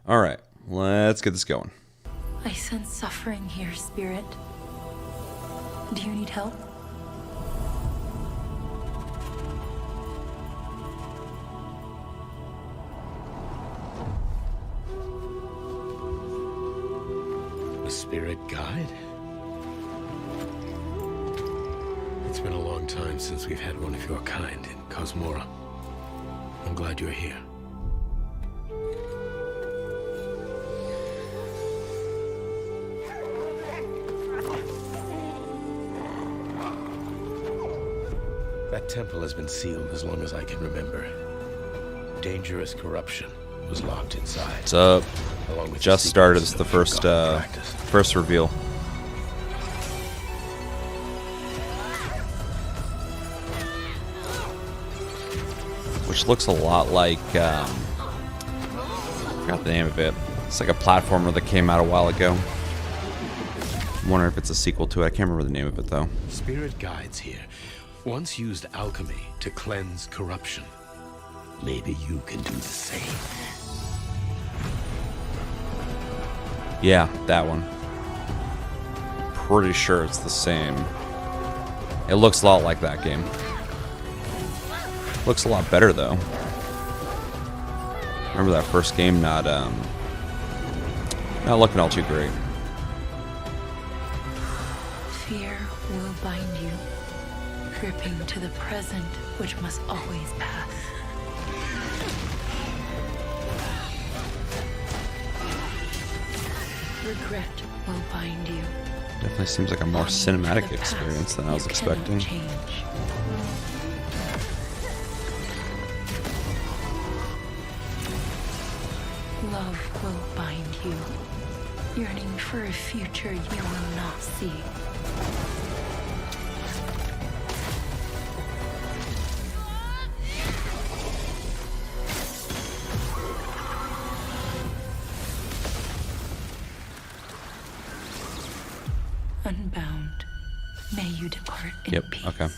All right, let's get this going. I sense suffering here, Spirit. Do you need help? A spirit guide? It's been a long time since we've had one of your kind in Cosmora. I'm glad you're here. That temple has been sealed as long as I can remember. Dangerous corruption was locked inside. What's up? Along with Just started. This is the first reveal. Which looks a lot like I forgot the name of it. It's like a platformer that came out a while ago. I'm wondering if it's a sequel to it. I can't remember the name of it though. Spirit guides here once used alchemy to cleanse corruption. Maybe you can do the same. Yeah, that one. Pretty sure it's the same. It looks a lot like that game. Looks a lot better though. Remember that first game not looking all too great. Fear will bind you, gripping to the present, which must always pass. Regret will bind you. Definitely seems like a more cinematic experience than I was expecting. Change. Love will bind you, yearning for a future you will not see. Unbound, may you depart in peace. Okay.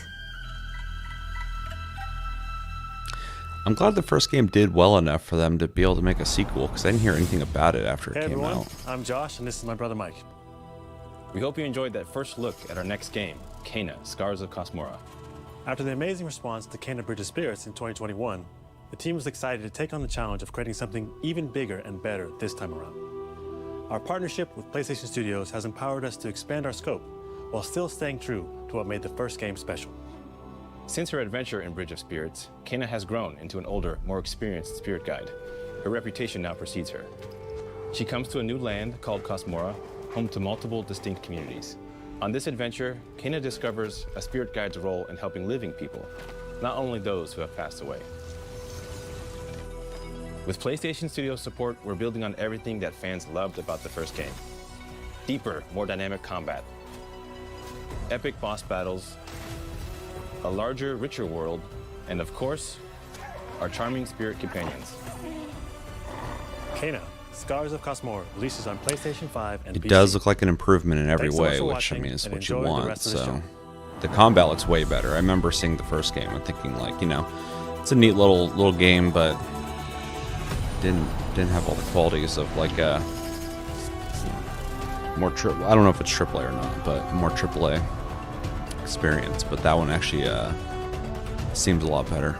I'm glad the first game did well enough for them to be able to make a sequel, because I didn't hear anything about it after it came out. I'm Josh, and this is my brother Mike. We hope you enjoyed that first look at our next game, Kena, Scars of Cosmora. After the amazing response to Kena Bridge of Spirits in 2021, the team was excited to take on the challenge of creating something even bigger and better this time around. Our partnership with PlayStation Studios has empowered us to expand our scope while still staying true to what made the first game special. Since her adventure in Bridge of Spirits, Kena has grown into an older, more experienced spirit guide. Her reputation now precedes her. She comes to a new land called Cosmora, home to multiple distinct communities. On this adventure, Kena discovers a spirit guide's role in helping living people, not only those who have passed away. With PlayStation Studios support, we're building on everything that fans loved about the first game. Deeper, more dynamic combat, epic boss battles, a larger, richer world, and of course, our charming spirit companions. Kena, Scars of Cosmora releases on PlayStation 5 and It PC. does look like an improvement in every Thanks so much way, for which I watching, mean is and what you enjoy the want. rest of the So show. the combat looks way better. I remember seeing the first game and thinking like, you know, it's a neat little game, but didn't have all the qualities of like more I don't know if it's AAA or not, but more AAA experience. But that one actually seems a lot better.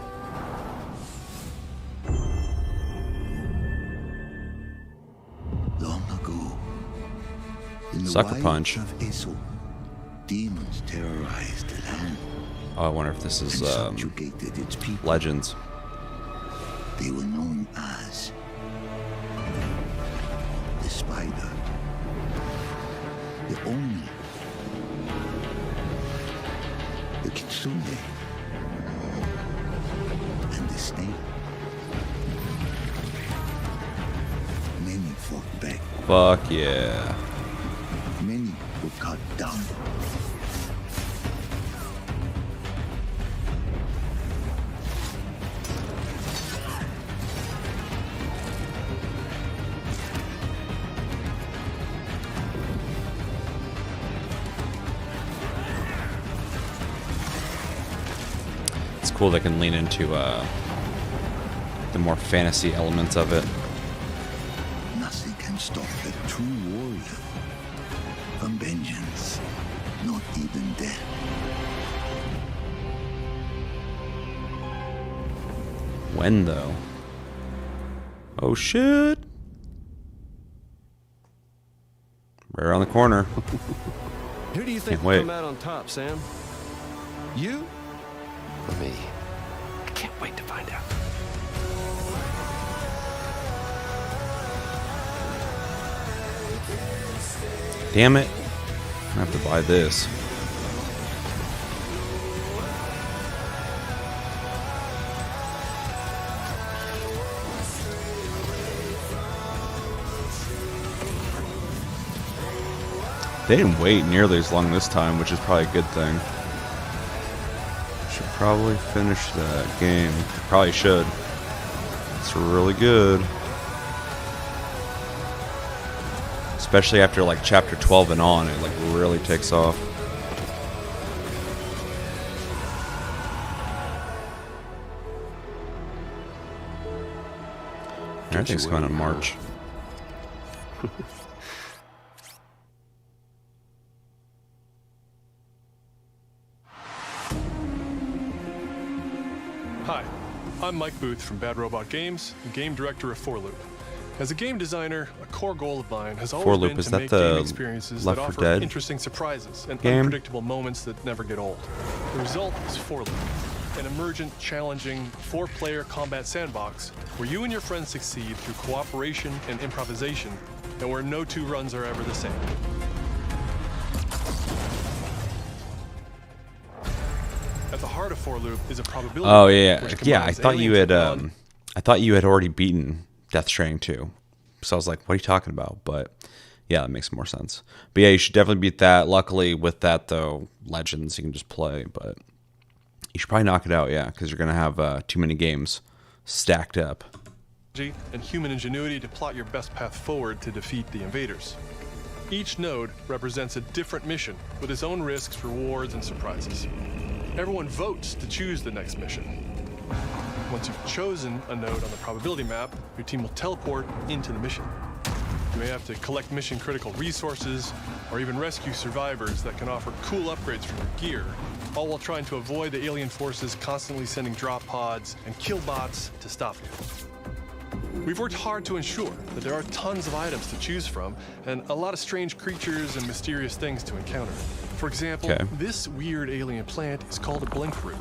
Long ago, in the Sucker wilds Punch. of Eso, demons terrorized the land Oh, I wonder if this is and subjugated its people. Legends. They were known as the Spider, the Oni, the Kitsune, and the Snake. Many fought back. Fuck yeah. Many were cut down. It's cool they can lean into the more fantasy elements of it. Now can stop the true warrior from vengeance, not even death. When, though? Oh, shit. Right around the corner. Who do you think Can't will wait. come out on top, Sam? You or me? I can't wait to find out. Damn it. I have to buy this. They didn't wait nearly as long this time, which is probably a good thing. Should probably finish that game. Probably should. It's really good. Especially after like chapter 12 and on, it like really takes off. Everything's going on March. Hi, I'm Mike Booth from Bad Robot Games, and game director of 4 Loop. As a game designer, a core goal of mine has always been to make game experiences that offer interesting surprises and unpredictable moments that never get old. The result is 4 Loop, an emergent, challenging, 4-player combat sandbox where you and your friends succeed through cooperation and improvisation, and where no 2 runs are ever the same. At the heart of 4 Loop is a probability. Oh yeah, yeah. I thought you had. I thought you had already beaten Death Stranding 2. So I was like, what are you talking about? But yeah, that makes more sense. But yeah, you should definitely beat that. Luckily, with that though, Legends you can just play. But you should probably knock it out, yeah, because you're gonna have too many games stacked up. And human ingenuity to plot your best path forward to defeat the invaders. Each node represents a different mission with its own risks, rewards, and surprises. Everyone votes to choose the next mission. Once you've chosen a node on the probability map, your team will teleport into the mission. You may have to collect mission-critical resources, or even rescue survivors that can offer cool upgrades from your gear, all while trying to avoid the alien forces constantly sending drop pods and kill bots to stop you. We've worked hard to ensure that there are tons of items to choose from, and a lot of strange creatures and mysterious things to encounter. For example, this weird alien plant is called a blink root,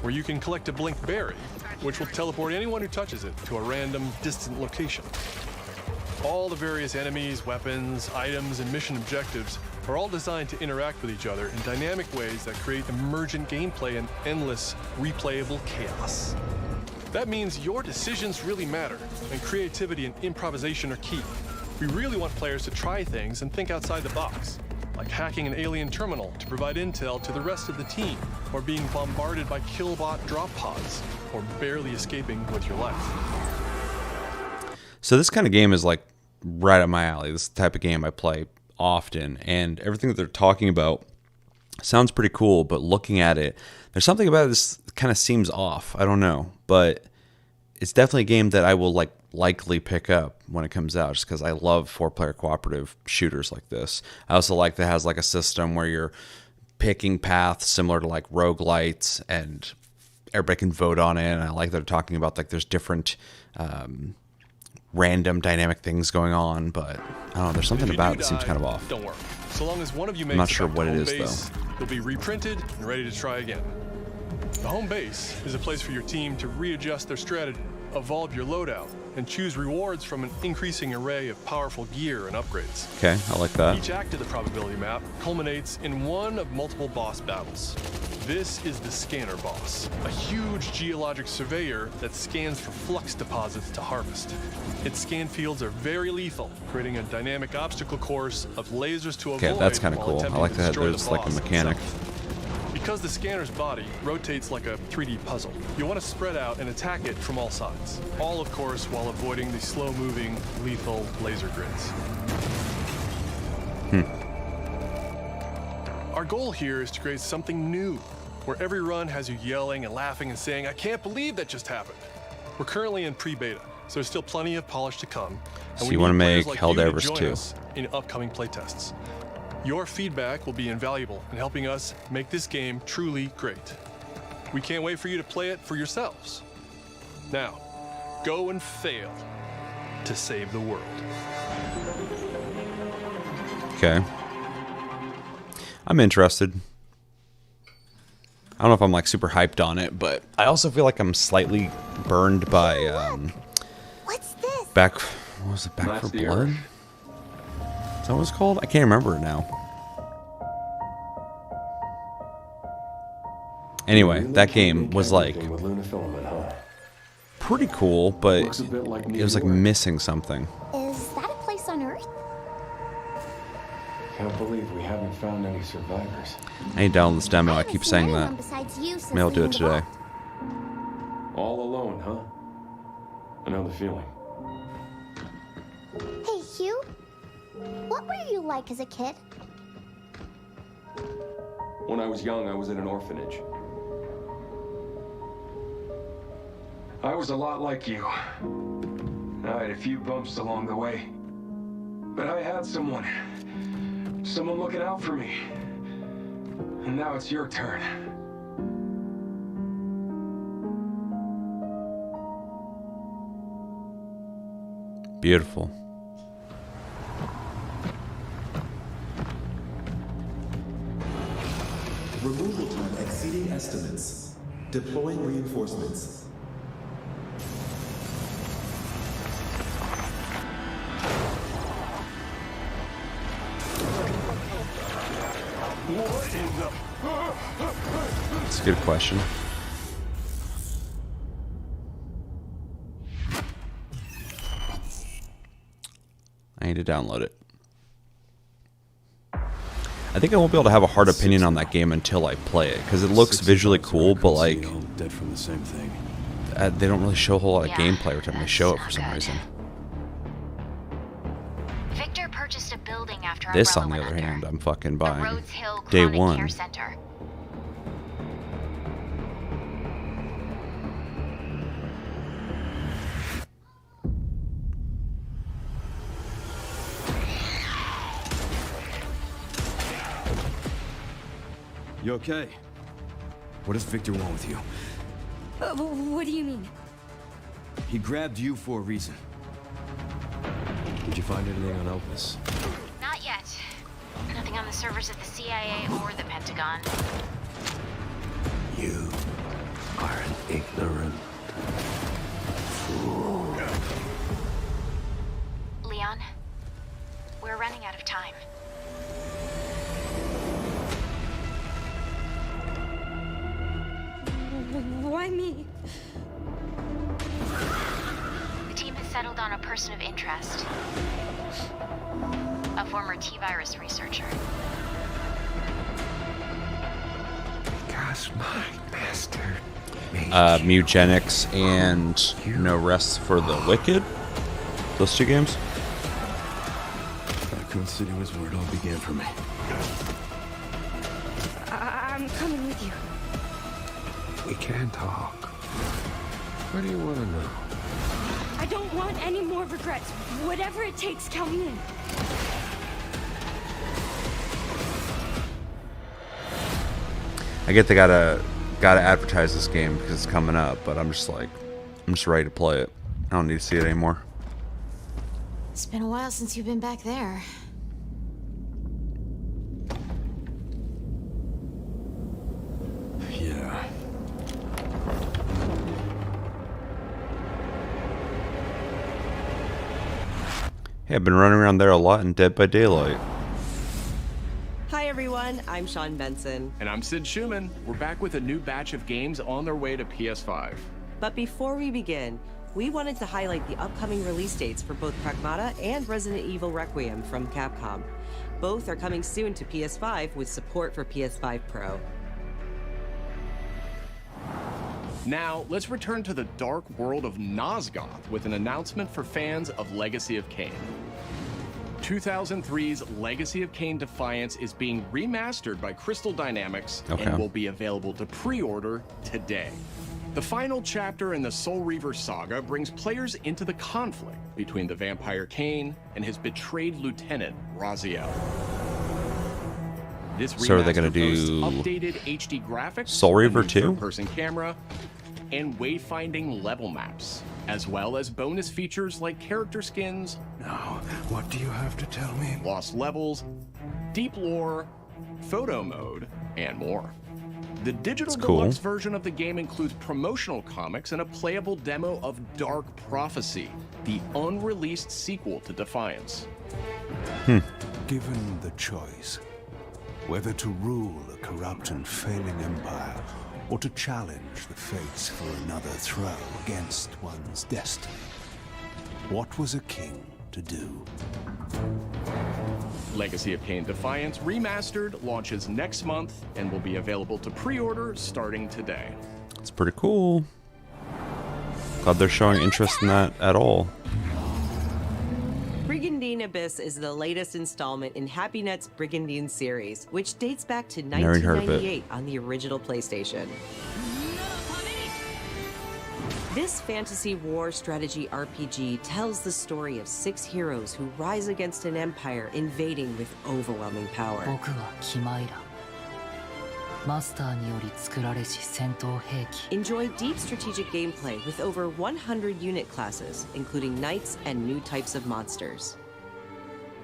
where you can collect a blink berry, which will teleport anyone who touches it to a random, distant location. All the various enemies, weapons, items, and mission objectives are all designed to interact with each other in dynamic ways that create emergent gameplay and endless, replayable chaos. That means your decisions really matter, and creativity and improvisation are key. We really want players to try things and think outside the box, like hacking an alien terminal to provide intel to the rest of the team, or being bombarded by killbot drop pods, or barely escaping with your life. So this kind of game is like right up my alley. This is the type of game I play often, and everything that they're talking about sounds pretty cool, but looking at it, there's something about this kind of seems off. I don't know, but it's definitely a game that I will likely pick up when it comes out, just because I love 4-player cooperative shooters like this. I also like that it has like a system where you're picking paths similar to like roguelites, and everybody can vote on it. And I like that they're talking about like there's different random dynamic things going on, but I don't know, there's something about it that seems kind of off. Don't worry. So long as one of you makes I'm not sure what it is base, though. You'll be reprinted and ready to try again. The home base is a place for your team to readjust their strategy, evolve your loadout, and choose rewards from an increasing array of powerful gear and upgrades. Okay, I like that. Each act of the probability map culminates in one of multiple boss battles. This is the scanner boss, a huge geologic surveyor that scans for flux deposits to harvest. Its scan fields are very lethal, creating a dynamic obstacle course of lasers to avoid. Okay, that's kind of while cool. I attempting like to that destroy there's the like a boss mechanic. himself. Because the scanner's body rotates like a 3D puzzle, you want to spread out and attack it from all sides. All, of course, while avoiding the slow-moving, lethal laser grids. Our goal here is to create something new, where every run has you yelling and laughing and saying, "I can't believe that just happened." We're currently in pre-beta, so there's still plenty of polish to come, So you want to make Helldivers 2. In upcoming playtests. Your feedback will be invaluable in helping us make this game truly great. We can't wait for you to play it for yourselves. Now, go and fail to save the world. Okay. I'm interested. I don't know if I'm like super hyped on it, but I also feel like I'm slightly burned by What's this? Back what was it, Back for Blood? Is that what it's called? I can't remember it now. Anyway, that game was like pretty cool, but it was like missing something. Is that a place on Earth? Can't believe we haven't found any survivors. I need to download this demo. I keep haven't saying seen that. anyone besides you since Maybe I'll do it leaving the today. vault. All alone, huh? I know the feeling. Hey, Hugh. What were you like as a kid? When I was young, I was in an orphanage. I was a lot like you. I had a few bumps along the way. But I had someone looking out for me. And now it's your turn. Beautiful. Removal time exceeding estimates. Deploying reinforcements. That's a good question. I need to download it. I think I won't be able to have a hard opinion on that game until I play it, because it looks visually cool, but like Dead from the same thing. they don't really show a whole lot of gameplay every time they show it for some reason. Victor purchased a building after This, Umbrella on the went other under. hand, I'm fucking The buying. Rhodes Hill Day Chronic one. Care Center. You okay? What does Victor want with you? What do you mean? He grabbed you for a reason. Did you find anything on Elpis? Not yet. Nothing on the servers of the CIA or the Pentagon. You are an ignorant fool. Leon, we're running out of time. Why me? The team has settled on a person of interest. A former T-virus researcher. Because my master Mugenics and No Rest for the Wicked. Those two games. Raccoon City was where it all began for me. I'm coming with you. We can talk. What do you want to know? I don't want any more regrets. Whatever it takes, count me in. I get they gotta advertise this game because it's coming up, but I'm just ready to play it. I don't need to see it anymore. It's been a while since you've been back there. Yeah. Hey, I've been running around there a lot in Dead by Daylight. Hi everyone, I'm Sean Benson. And I'm Sid Schumann. We're back with a new batch of games on their way to PS5. But before we begin, we wanted to highlight the upcoming release dates for both Pragmata and Resident Evil Requiem from Capcom. Both are coming soon to PS5 with support for PS5 Pro. Now, let's return to the dark world of Nosgoth with an announcement for fans of Legacy of Kain. 2003's Legacy of Kain Defiance is being remastered by Crystal Dynamics and will be available to pre-order today. The final chapter in the Soul Reaver saga brings players into the conflict between the vampire Cain and his betrayed lieutenant, Raziel. This So are they gonna boasts do updated HD graphics, Soul Reaver a new 2? third-person camera, and wayfinding level maps, as well as bonus features like character skins. Now, what do you have to tell me? Lost levels, deep lore, photo mode, and more. The digital That's cool. deluxe version of the game includes promotional comics and a playable demo of Dark Prophecy, the unreleased sequel to Defiance. Given the choice, whether to rule a corrupt and failing empire, or to challenge the fates for another throw against one's destiny, what was a king to do? Legacy of Kain Defiance Remastered launches next month and will be available to pre-order starting today. It's pretty cool. Glad they're showing interest in that at all. Brigandine Abyss is the latest installment in HappyNet's Brigandine series, which dates back to Never heard of it. 1998 on the original PlayStation. This fantasy war strategy RPG tells the story of 6 heroes who rise against an empire invading with overwhelming power. 僕はキマイラ。マスターにより作られし戦闘兵器。 Enjoy deep strategic gameplay with over 100 unit classes, including knights and new types of monsters.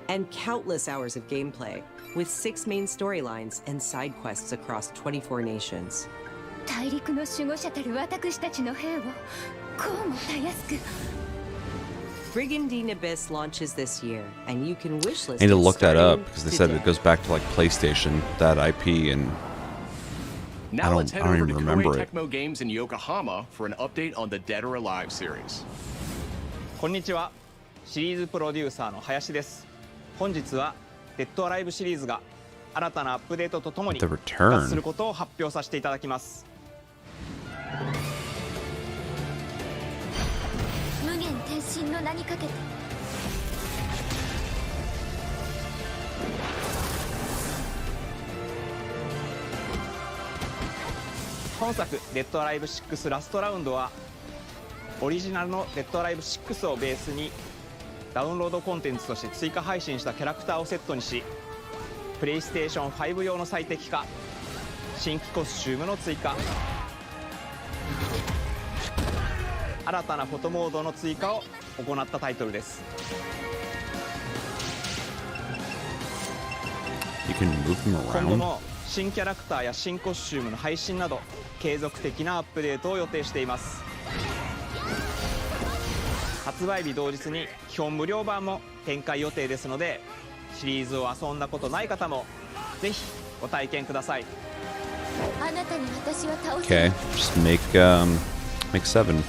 And countless hours of gameplay, with 6 main storylines and side quests across 24 nations. 大陸の守護者たる私たちの兵をこうもたやすく。 Brigandine Abyss launches this year, and you can wishlist I need to it look that up starting because they said today. it goes back to like PlayStation, that IP, and Now let's I head don't over even to remember Koei it. Tecmo Games in Yokohama for an update on the Dead or Alive series. こんにちは。シリーズプロデューサーの林です。本日はデッドアライブシリーズが新たなアップデートとともに The 復 Return 活することを発表させていただきます。無限転身の名にかけて。本作デッドアライブ6ラストラウンドはオリジナルのデッドアライブ6をベースにダウンロードコンテンツとして追加配信したキャラクターをセットにし、プレイステーション5用の最適化、新規コスチュームの追加、新たなフォトモードの追加を行ったタイトルです。 you can move them 今後 around. も新キャラクターや新コスチュームの配信など継続的なアップデートを予定しています。発売日同日に基本無料版も展開予定ですので、シリーズを遊んだことない方もぜひご体験ください。あなたに私は倒せ Okay, just make 7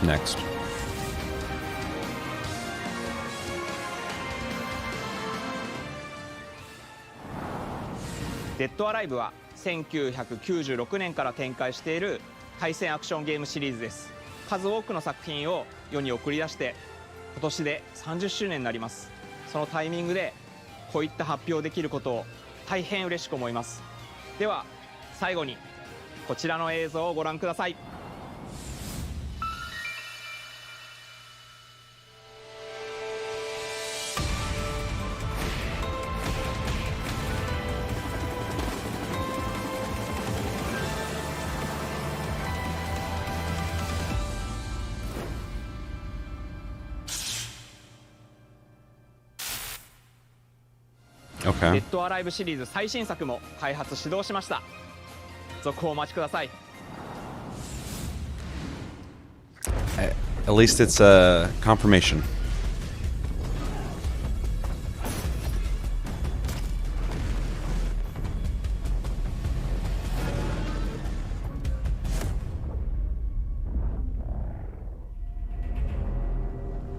next. デッドアライブは1996年から展開している対戦アクションゲームシリーズです。数多くの作品を世に送り出して今年で30周年になります。そのタイミングでこういった発表できることを大変嬉しく思います。では最後にこちらの映像をご覧ください。 Okay. デッドアライブシリーズ最新作も開発始動しました。続報をお待ちください。 At least it's a confirmation.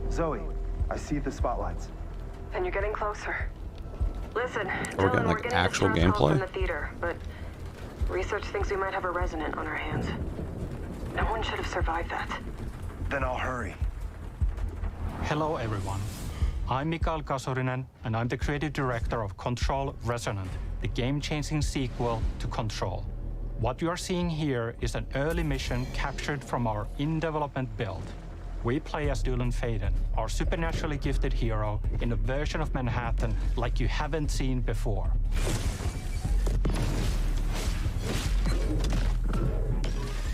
Zoe, I see the spotlights. And you're getting closer. Listen, We're Dylan, getting like we're actual this house call from gameplay. the theater, but research thinks we might have a resident on our hands. No one should have survived that. Then I'll hurry. Hello, everyone. I'm Mikael Kasurinen, and I'm the creative director of Control Resonant, the game-changing sequel to Control. What you are seeing here is an early mission captured from our in-development build. We play as Dylan Faden, our supernaturally gifted hero, in a version of Manhattan like you haven't seen before.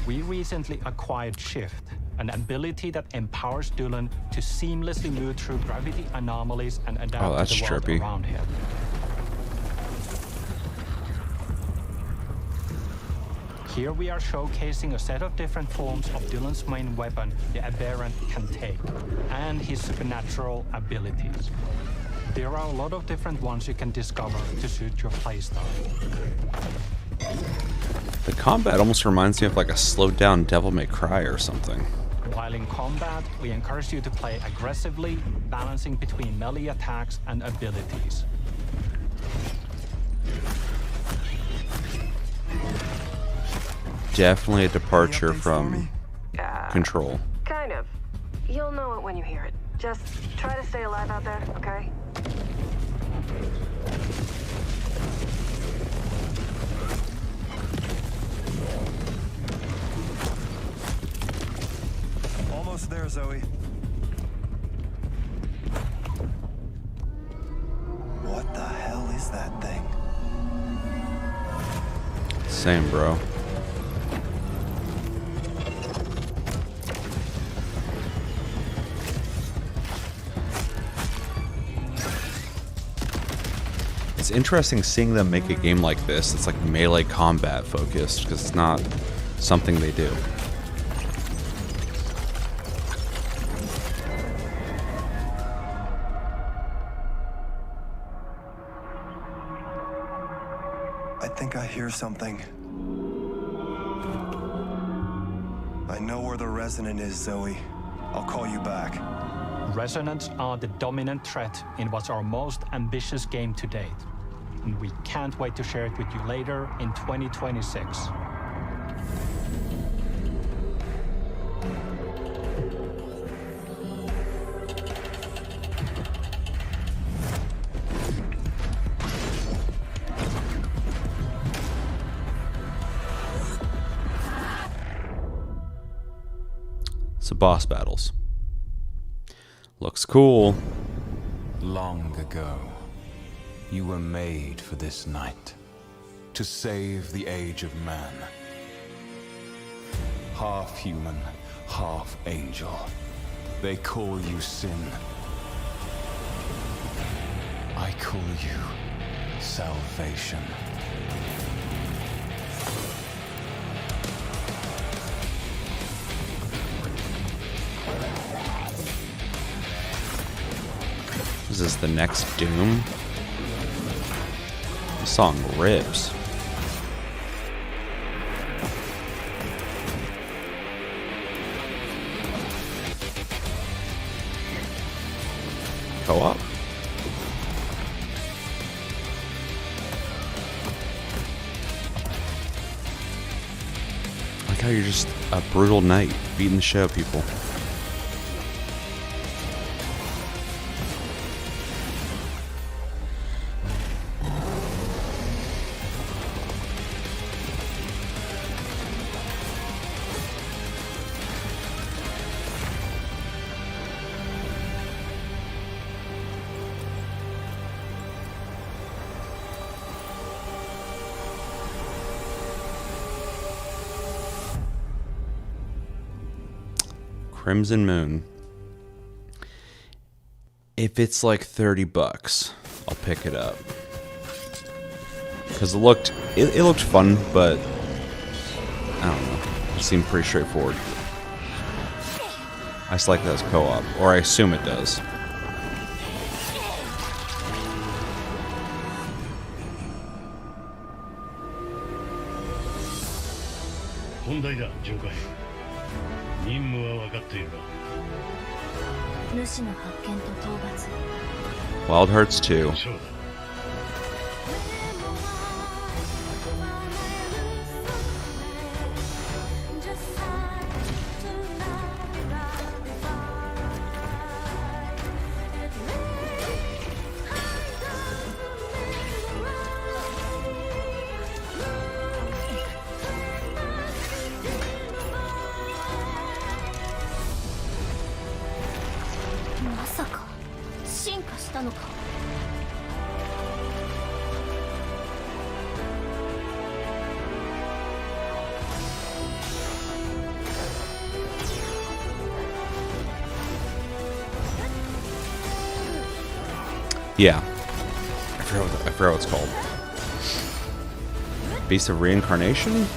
We recently acquired Shift, an ability that empowers Dylan to seamlessly move through gravity anomalies and adapt to the world around him. Here we are showcasing a set of different forms of Dylan's main weapon, the Aberrant can take, and his supernatural abilities. There are a lot of different ones you can discover to suit your playstyle. The combat almost reminds me of like a slowed down Devil May Cry or something. While in combat, we encourage you to play aggressively, balancing between melee attacks and abilities. Definitely a departure from Control. Kind of. You'll know it when you hear it. Just try to stay alive out there, okay? Almost there, Zoe. What the hell is that thing? Same, bro. It's interesting seeing them make a game like this. It's like melee combat focused because it's not something they do. I think I hear something. I know where the Resonant is, Zoe. I'll call you back. Resonants are the dominant threat in what's our most ambitious game to date. And we can't wait to share it with you later in 2026. So boss battles. Looks cool. Long ago, you were made for this night, to save the age of man. Half human, half angel. They call you sin. I call you salvation. Is this the next Doom? This song rips. Co-op? Like how you're just a brutal knight beating the shit out of people. Crimson Moon. If it's like $30, I'll pick it up. Because it looked fun, but I don't know. It seemed pretty straightforward. I select that as co-op, or I assume it does. Wild Hearts 2. したのか。Yeah. I forgot what it's called. Beast of Reincarnation?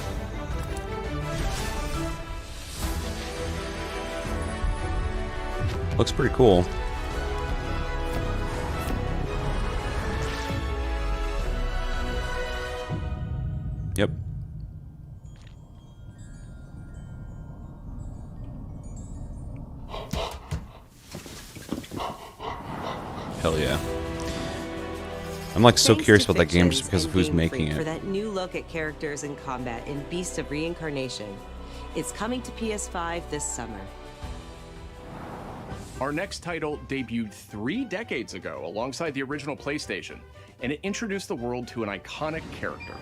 Looks pretty cool. Yep. Hell yeah. I'm like so curious about that game just because of who's making For it. that new look at characters in combat in Beast of Reincarnation. It's coming to PS5 this summer. Our next title debuted 3 decades ago alongside the original PlayStation, and it introduced the world to an iconic character.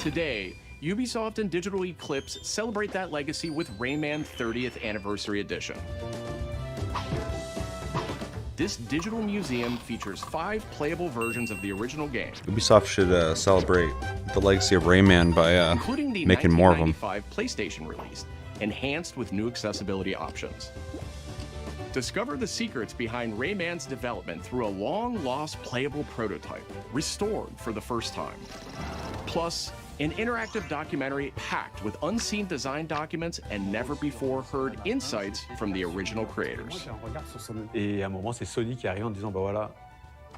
Today, Ubisoft and Digital Eclipse celebrate that legacy with Rayman 30th Anniversary Edition. This digital museum features 5 playable versions of the original game, Ubisoft should celebrate the legacy of Rayman by including the making more of them. 1995 PlayStation release, enhanced with new accessibility options. Discover the secrets behind Rayman's development through a long-lost playable prototype, restored for the first time. Plus, an interactive documentary packed with unseen design documents and never-before-heard insights from the original creators. Et à un moment, c'est Sony qui arrive en disant, bah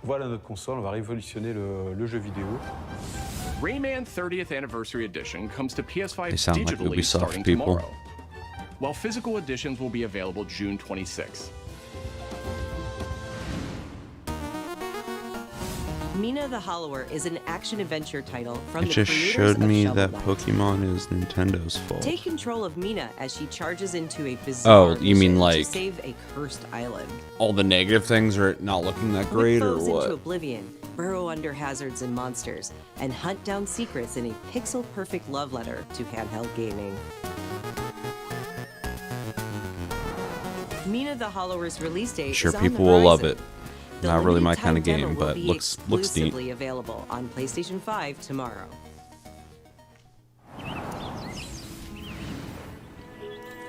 voilà notre console, on va révolutionner le jeu vidéo. Rayman 30th Anniversary Edition comes to PS5 They sound like digitally Ubisoft starting people. tomorrow, while physical editions will be available June 26th. Mina the Hollower is an action-adventure title from It the just creators showed of me Shovel that Knight. Pokemon is Nintendo's fault. Take control of Mina as she charges into a bizarre Oh, you mean mission like to save a cursed island. all the negative things are not looking that great, or Foes into what? oblivion, burrow under hazards and monsters, and hunt down secrets in a pixel-perfect love letter to handheld gaming. Mina the Hollower's release date Sure, is on the people will love horizon. it. The Not really my limited kind of time demo game, will but be looks neat. exclusively available on PlayStation 5 tomorrow.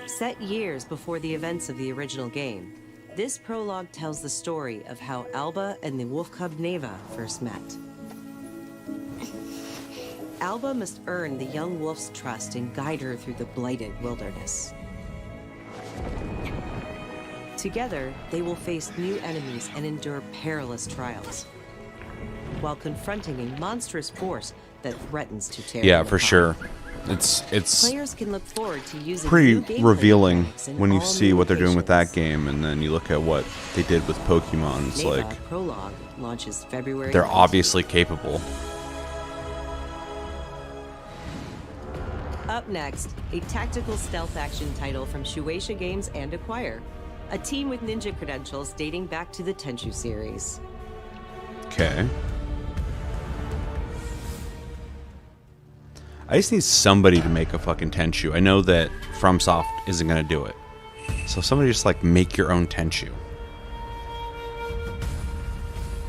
Set years before the events of the original game, this prologue tells the story of how Alba and the wolf cub Neva first met. Alba must earn the young wolf's trust and guide her through the blighted wilderness. Together, they will face new enemies and endure perilous trials, while confronting a monstrous force that threatens to tear Yeah, them for apart. sure. It's Players can look forward to using pretty new gameplay revealing mechanics in when you all see new what they're doing with locations. that game, and then you look at what they did with Pokemon. It's Neva like Prologue launches February they're 19th. obviously capable. Up next, a tactical stealth action title from Shueisha Games and Acquire, a team with ninja credentials dating back to the Tenchu series. Okay. I just need somebody to make a fucking Tenchu. I know that FromSoft isn't gonna do it. So somebody just like make your own Tenchu.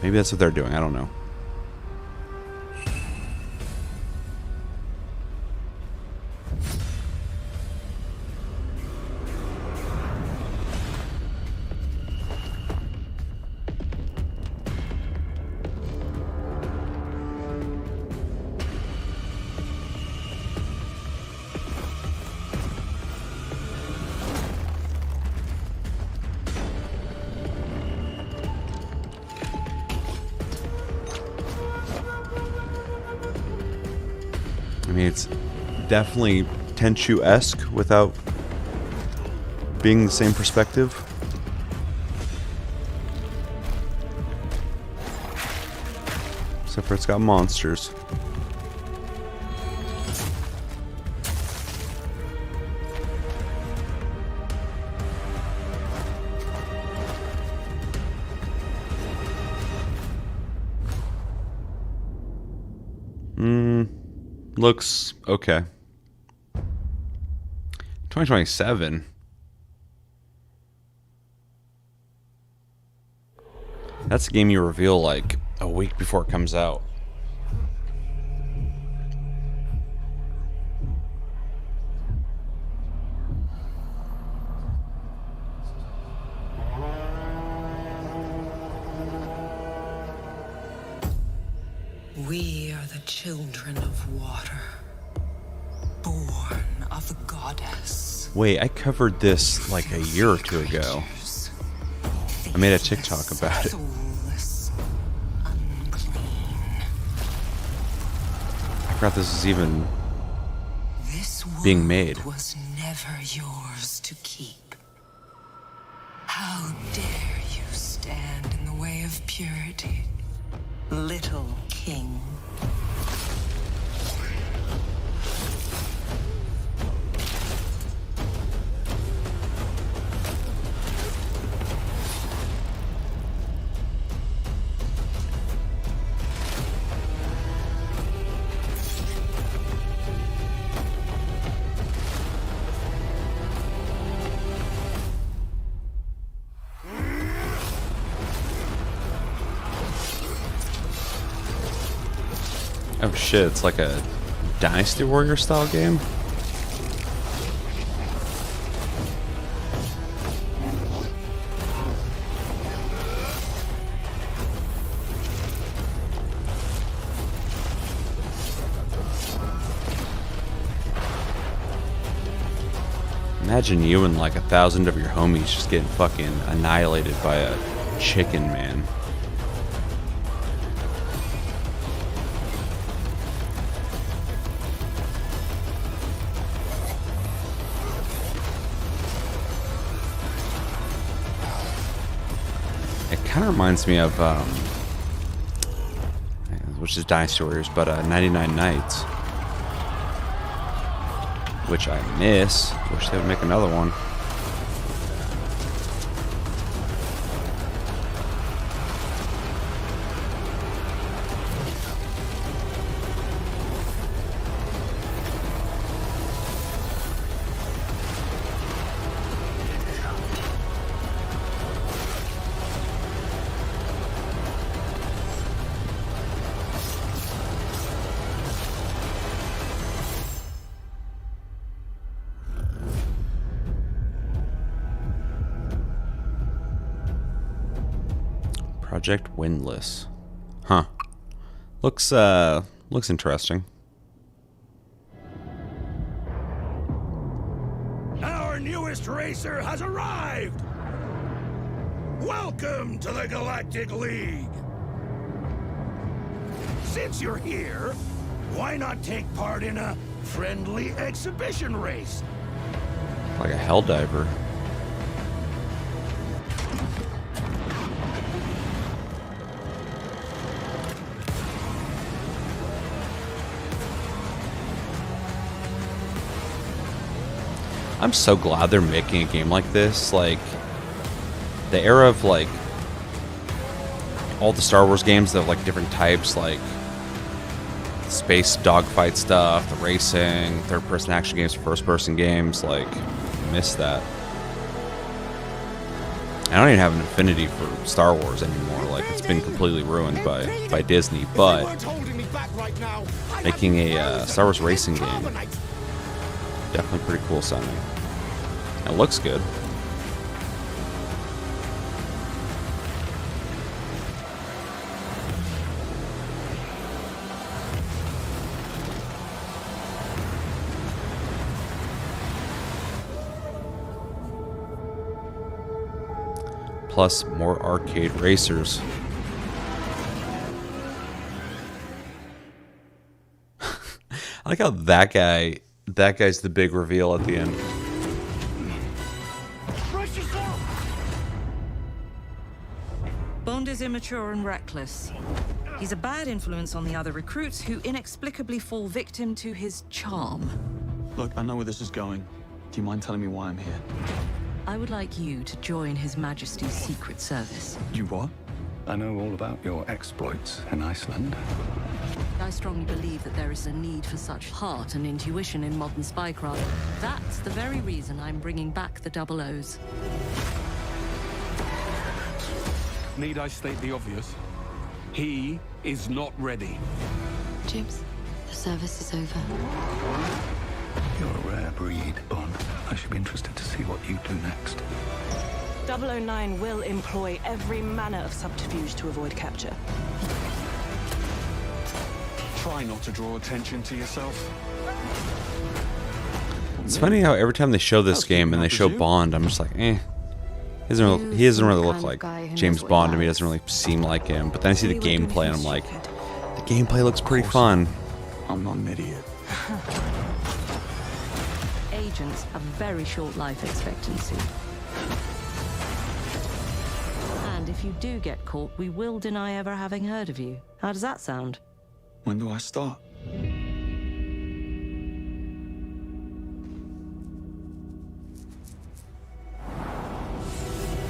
Maybe that's what they're doing. I don't know. I mean, it's definitely Tenchu-esque without being the same perspective. Except for it's got monsters. Looks okay. 2027. That's a game you reveal like a week before it comes out. We are the children of water, born of the goddess. Wait, I covered this like a year or two ago. I made a TikTok about it. I forgot this was even being made. Was never yours to keep. How dare you stand in the way of purity, little king? Oh shit, it's like a Dynasty Warrior style game? Imagine you and like 1,000 of your homies just getting fucking annihilated by a chicken, man. It kind of reminds me of, which is Dynasty Warriors, but 99 Nights, which I miss. Wish they would make another one. Project Windless. Huh. Looks interesting. Our newest racer has arrived! Welcome to the Galactic League! Since you're here, why not take part in a friendly exhibition race? Like a Helldiver. I'm so glad they're making a game like this. Like, the era of, like, all the Star Wars games that have, like, different types, like, space dogfight stuff, the racing, third-person action games, first-person games, like, I miss that. I don't even have an affinity for Star Wars anymore. Like, it's been completely ruined by Disney, but making a Star Wars racing game, definitely pretty cool sounding. It looks good. Plus more arcade racers. I like how that guy's the big reveal at the end. Bond is immature and reckless. He's a bad influence on the other recruits who inexplicably fall victim to his charm. Look, I know where this is going. Do you mind telling me why I'm here? I would like you to join His Majesty's Secret Service. You what? I know all about your exploits in Iceland. I strongly believe that there is a need for such heart and intuition in modern spycraft. That's the very reason I'm bringing back the Double O's. Need I state the obvious? He is not ready. James, the service is over. You're a rare breed, Bond. I should be interested to see what you do next. 009 will employ every manner of subterfuge to avoid capture. Try not to draw attention to yourself. It's funny how every time they show this game and they show Bond, I'm just like, eh. He doesn't really look like James Bond to me. He doesn't really seem like him. But then I see the gameplay and I'm like, the gameplay looks pretty fun. I'm not an idiot. Agents have very short life expectancy. And if you do get caught, we will deny ever having heard of you. How does that sound? When do I start?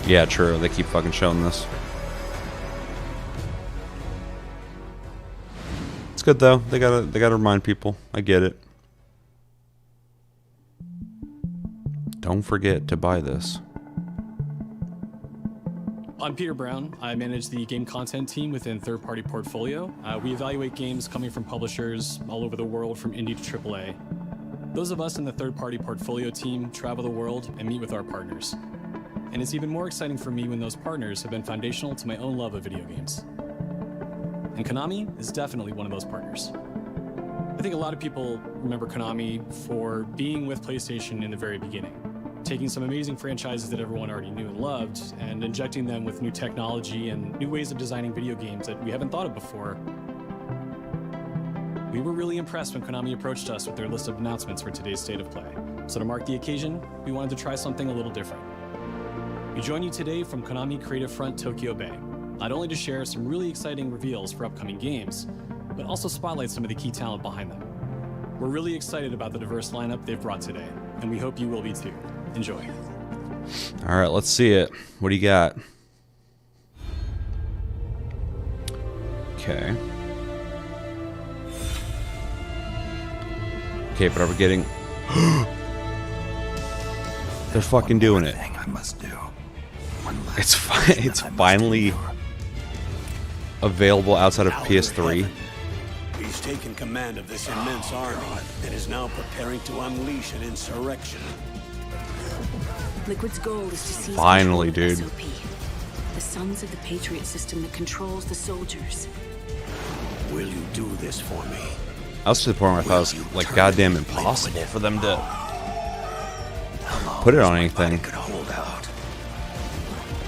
Yeah, true. They keep fucking showing this. It's good though. They gotta remind people. I get it. Don't forget to buy this. I'm Peter Brown. I manage the game content team within Third Party Portfolio. We evaluate games coming from publishers all over the world, from indie to AAA. Those of us in the Third Party Portfolio team travel the world and meet with our partners. And it's even more exciting for me when those partners have been foundational to my own love of video games. And Konami is definitely one of those partners. I think a lot of people remember Konami for being with PlayStation in the very beginning, taking some amazing franchises that everyone already knew and loved and injecting them with new technology and new ways of designing video games that we haven't thought of before. We were really impressed when Konami approached us with their list of announcements for today's State of Play. So to mark the occasion, we wanted to try something a little different. We join you today from Konami Creative Front Tokyo Bay, not only to share some really exciting reveals for upcoming games, but also spotlight some of the key talent behind them. We're really excited about the diverse lineup they've brought today, and we hope you will be too. Enjoy. All right, let's see it. What do you got? Okay. Okay, but are we getting... They're fucking doing it. I must do. It's finally available outside of PS3. He's taken command of this immense army and is now preparing to unleash an insurrection. Liquid's goal is to seize Finally, control of dude. SOP, the sons of the Patriot system that controls the soldiers. Will you do this for me? I was to the point where I thought it was like goddamn impossible for them to put it on anything.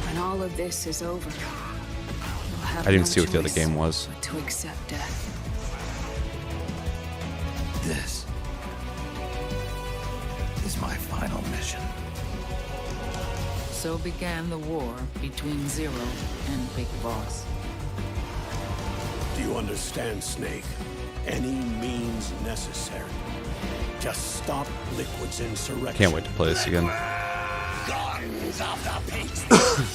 When all of this is over, you'll have I didn't no see what the other choice game was. but to accept death. This is my final mission. So began the war between Zero and Big Boss. Do you understand, Snake? Any means necessary. Just stop Liquid's insurrection. Can't wait to play this again. Guns of the Patriot.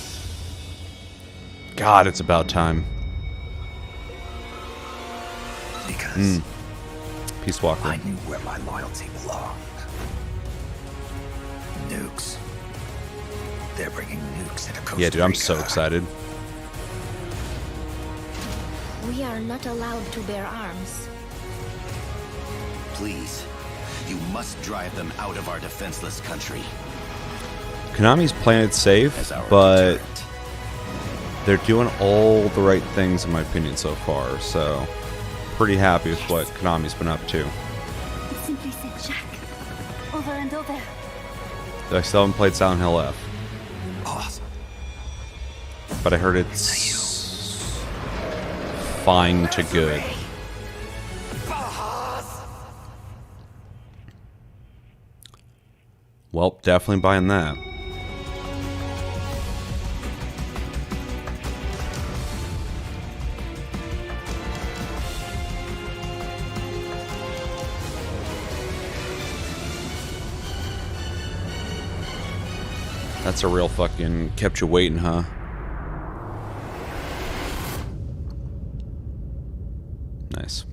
God, it's about time. Because Peace Walker. I knew where my loyalty belonged. Nukes. They're bringing nukes into Costa Yeah, dude, I'm Rica. so excited. We are not allowed to bear arms. Please, you must drive them out of our defenseless country. Konami's playing it safe, but they're doing all the right things in my opinion so far, so pretty happy with what Konami's been up to. It simply said Jack. Over and over. I still haven't played Silent Hill F. But I heard it's fine to good. Well, definitely buying that. That's a real fucking kept you waiting, huh? Nice.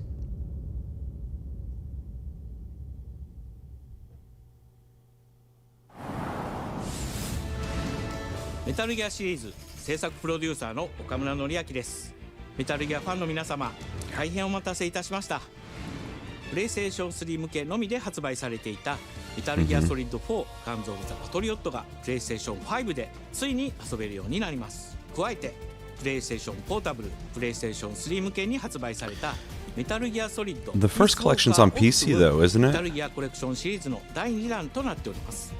Metal Gear シリーズ制作プロデューサーの岡村則明です。メタルギアファンの皆様、大変お待たせいたしました。プレイステーション3向けのみで発売されていたメタルギアソリッド4ガンズ・オブ・ザ・パトリオットがプレイステーション5でついに遊べるようになります。加えてプレイステーションポータブル、プレイステーション3向けに発売されたメタルギアソリッド The first collection's on PC though, isn't メタ it? ルギアコレクションシリーズの第2弾となっております。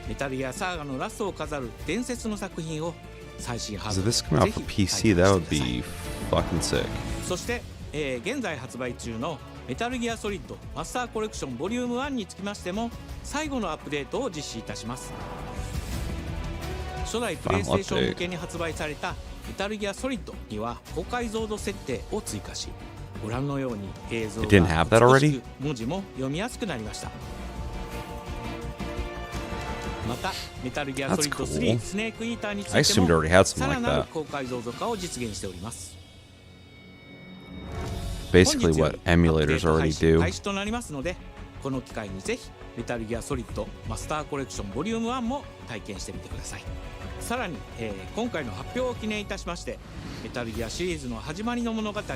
メタルギアサーガのラストを飾る伝説の作品を最新ハー So ド this come out for PC, that would be fucking sick. そして、現在発売中のメタルギアソリッドマスターコレクションボリューム1につきましても最後のアップデートを実施いたします。初代プレイステーション向けに発売されたメタルギアソリッドには高解像度設定を追加し、ご覧のように映像が It didn't have that already? 美しく文字も読みやすくなりました。またメタルギアソリッド That's 3 cool. スネークイーターにつ I いて assumed も it already had something さら like なる that. 高解像度化を実現しております。 Basically what emulators already 開 do. 始となりますので、この機会にぜひメタルギアソリッドマスターコレクションボリューム1も体験してみてください。さらに、今回の発表を記念いたしましてメタルギアシリーズの始まりの物語メ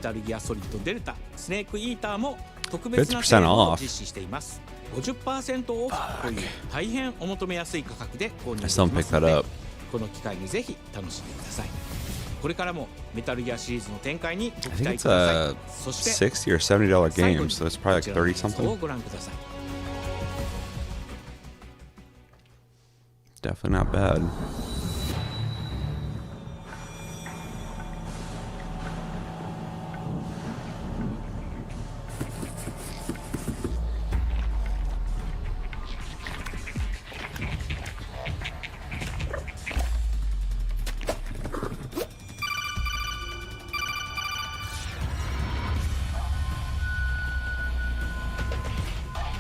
タルギアソリッドデルタスネークイーターも特別なセールを実施しています。50% オフという大変お求めやすい価格で購入できますので、この機会にぜひ楽しんでください。これからもメタルギアシリーズの展開にご I 期 think 待 it's ください。 a そして$60 or $70 game, so it's probably like 30を something. ご覧ください。 Definitely not bad.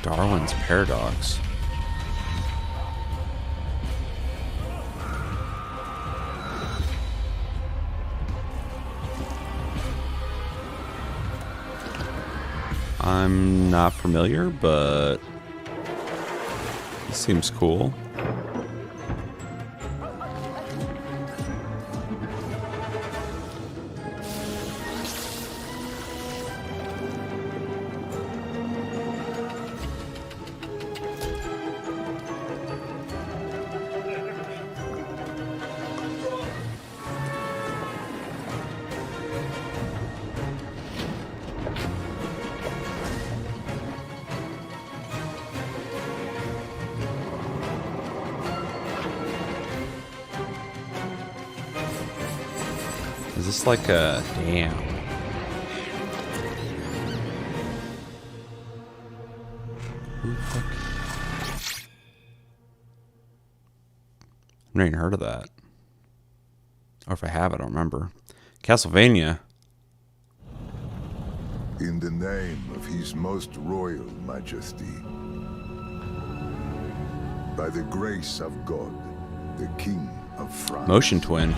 Darwin's Paradox. I'm not familiar, but it seems cool. Is this like a damn? Who the fuck? I've never even heard of that. Or if I have, I don't remember. Castlevania. In the name of His Most Royal Majesty, by the grace of God, the King of France. Motion Twin.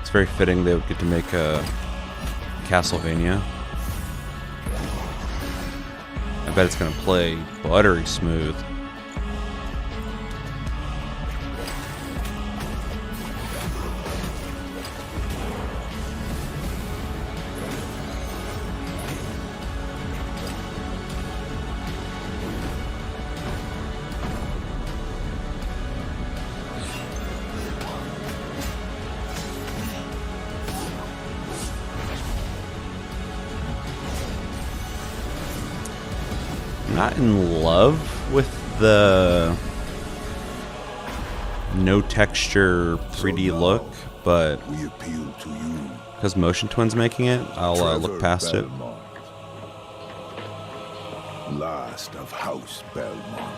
It's very fitting they would get to make a Castlevania. I bet it's gonna play buttery smooth. Not in love with the no texture 3D look, but we appeal to you. Because Motion Twin's making it, I'll look past it. Last of House Belmont.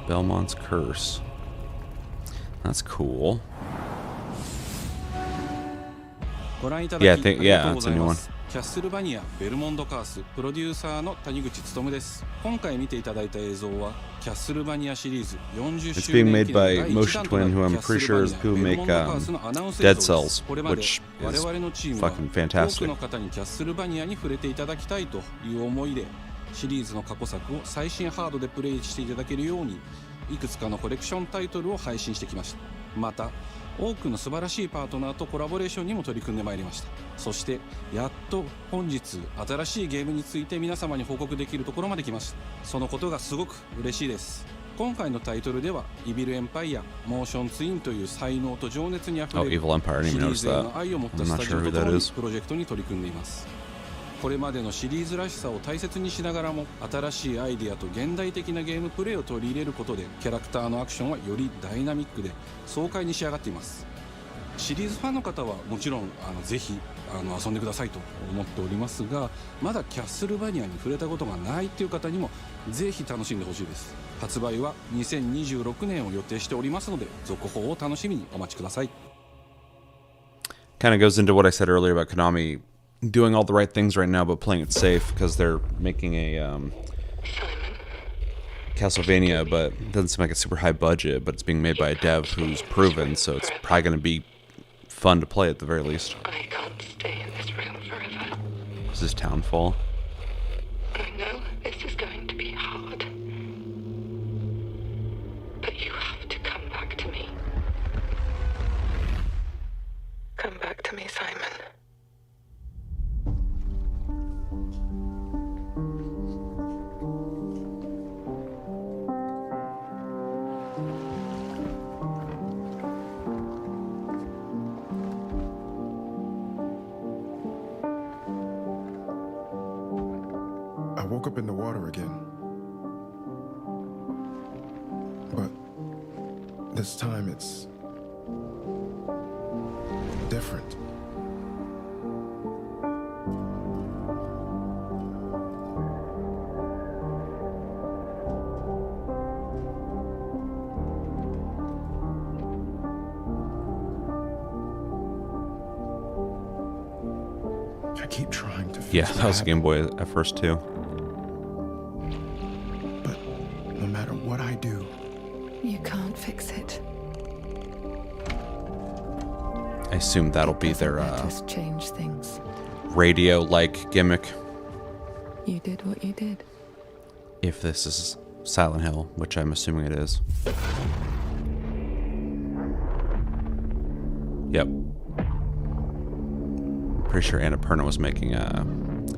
Belmont's Curse. That's cool. Yeah, I think, yeah, that's a new one. キャッスルバニアベルモンドカースプロデューサーの谷口勉です。今回見ていただいた映像はキャッスルバニアシリーズ40 It's 周 being 年 made 記念 by 第1 Motion 弾とな Twin, る who I'm キャッス pretty ル sure バ is ニア who ベル make モンドカースのアナウンス映 Dead 像です。 Cells, これまで which 我 is 々のチームは fucking 多く fantastic. の方にキャッスルバニアに触れていただきたいという思いでシリーズの過去作を最新ハードでプレイしていただけるようにいくつかのコレクションタイトルを配信してきました。また多くの素晴らしいパートナーとコラボレーションにも取り組んでまいりました。そしてやっと本日新しいゲームについて皆様に報告できるところまで来ました。そのことがすごく嬉しいです。今回のタイトルではイビルエンパイアモーションツインという才能と情熱にあふれる Evil Empire, I didn't シ even リー notice ズへ that. の愛を持った I'm ス not タジ sure オ who とと that もに is. プロジェクトに取り組んでいます。これまでのシリーズらしさを大切にしながらも新しいアイデアと現代的なゲームプレイを取り入れることでキャラクターのアクションはよりダイナミックで爽快に仕上がっています。シリーズファンの方はもちろんぜひ遊んでくださいと思っておりますが、まだキャッスルバニアに触れたことがないっていう方にもぜひ楽しんでほしいです。発売は2026年を予定しておりますので続報を楽しみにお待ちください。 Kind of goes into what I said earlier about Konami doing all the right things right now, but playing it safe because they're making a Castlevania, but it doesn't seem like it's super high budget, but it's being made by a dev who's proven, so it's probably going to be fun to play at the very least. I can't stay in this room forever. Is this Townfall? I know this is going to be hard. But you have to come back to me. Come back to me, Simon. I woke up in the water again. But this time it's different. I keep trying to fix Yeah, what that was happened. Game Boy at first too. No matter what I do, You can't fix it. I assume that'll be their Just change things. radio-like gimmick. You did what you did. If this is Silent Hill, which I'm assuming it is. Yep. Pretty sure Annapurna was making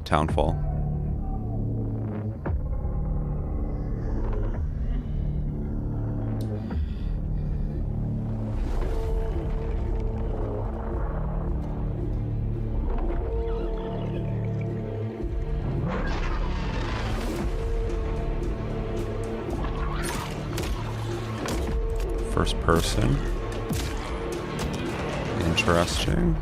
Townfall. First person. Interesting.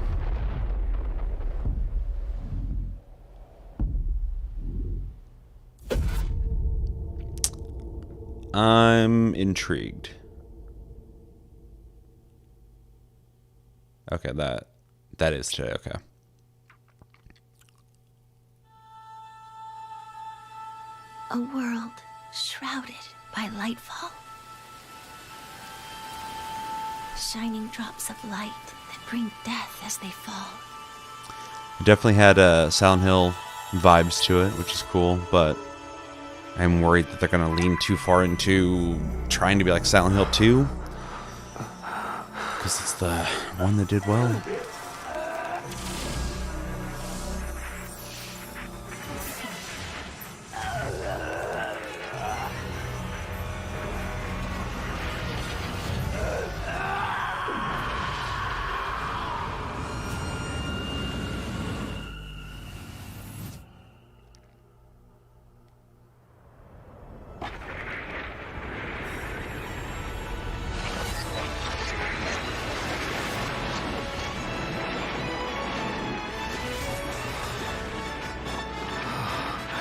I'm intrigued. Okay, that is today, okay. A world shrouded by lightfall. Shining drops of light that bring death as they fall. It definitely had Silent Hill vibes to it, which is cool, but I'm worried that they're going to lean too far into trying to be like Silent Hill 2. Because it's the one that did well.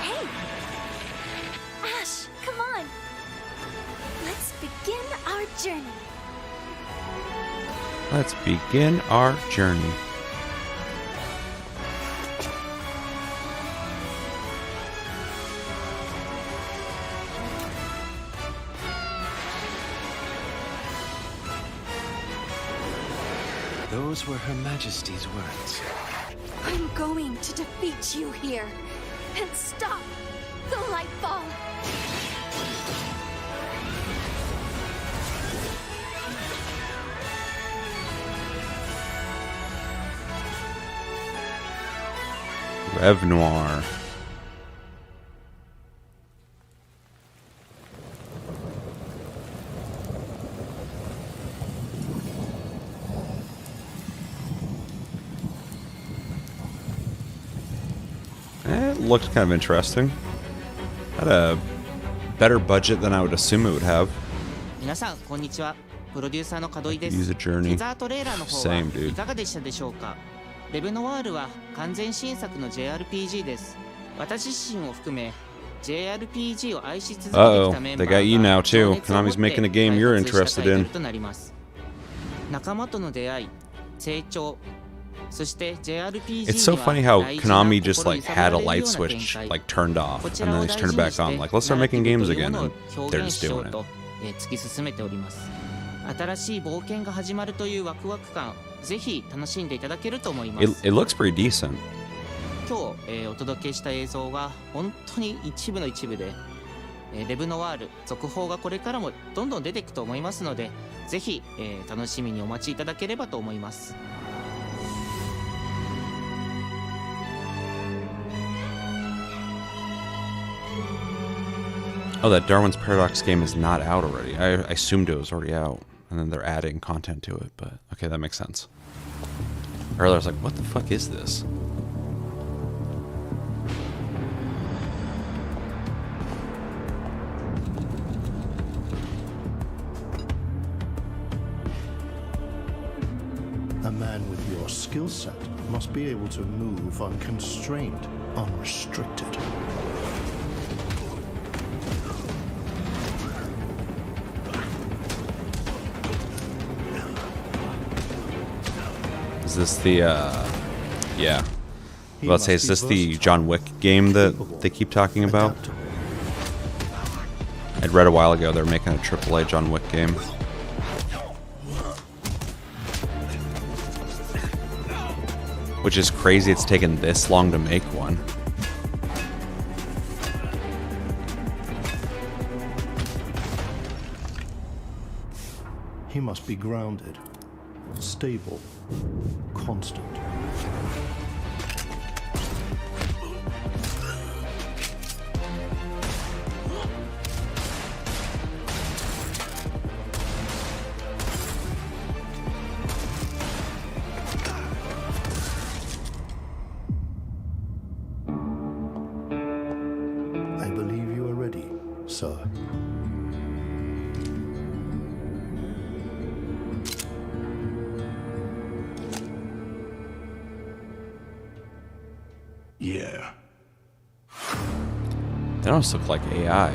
Hey! Ash, come on! Let's begin our journey. Let's begin our journey. Those were Her Majesty's words. I'm going to defeat you here and stop the Lightfall. Rev Noir. It looked kind of interesting. Had a better budget than I would assume it would have. 皆さんこんにちは。プロデューサーの門井です。 Use a journey. テザートレーラーの方 Same, は dude. いかがでしたでしょうか。レブノワールは完全新作の JRPG です。私自身を含め JRPG を愛し続けてきたメンバ they got you ー now が too. 情熱を持って Konami's making a game you're 開発した interested タイト in. ルとなります。仲間との出会い、成長、そして JRPG It's so には funny how 大事な Konami just 心 like 揺さ had ぶ a られる light ような switch 展開 like turned off こち and ら then を they 大 turned 事 it に back して on. Like, let's start ナラティ making ブ games という again. ものを And 表 they're 現 just しよ doing う it. と突き進めております。新しい冒険が始まるというワクワク感、ぜひ楽しんでいただけると思います。 It looks pretty decent. 今日、お届けした映像は本当に一部の一部で、レブノワール続報がこれからもどんどん出ていくと思いますので、ぜひ、楽しみにお待ちいただければと思います。Oh, that Darwin's Paradox game is not out already. I assumed it was already out, and then they're adding content to it, but okay, that makes sense. Earlier I was like, what the fuck is this? A man with your skill set must be able to move unconstrained, unrestricted. Is this the, yeah. Let's say, is this the John Wick game that they keep talking about? I'd read a while ago they're making a AAA John Wick game. Which is crazy it's taken this long to make one. He must be grounded, stable, constant. I believe you are ready, sir. Yeah. They almost look like AI.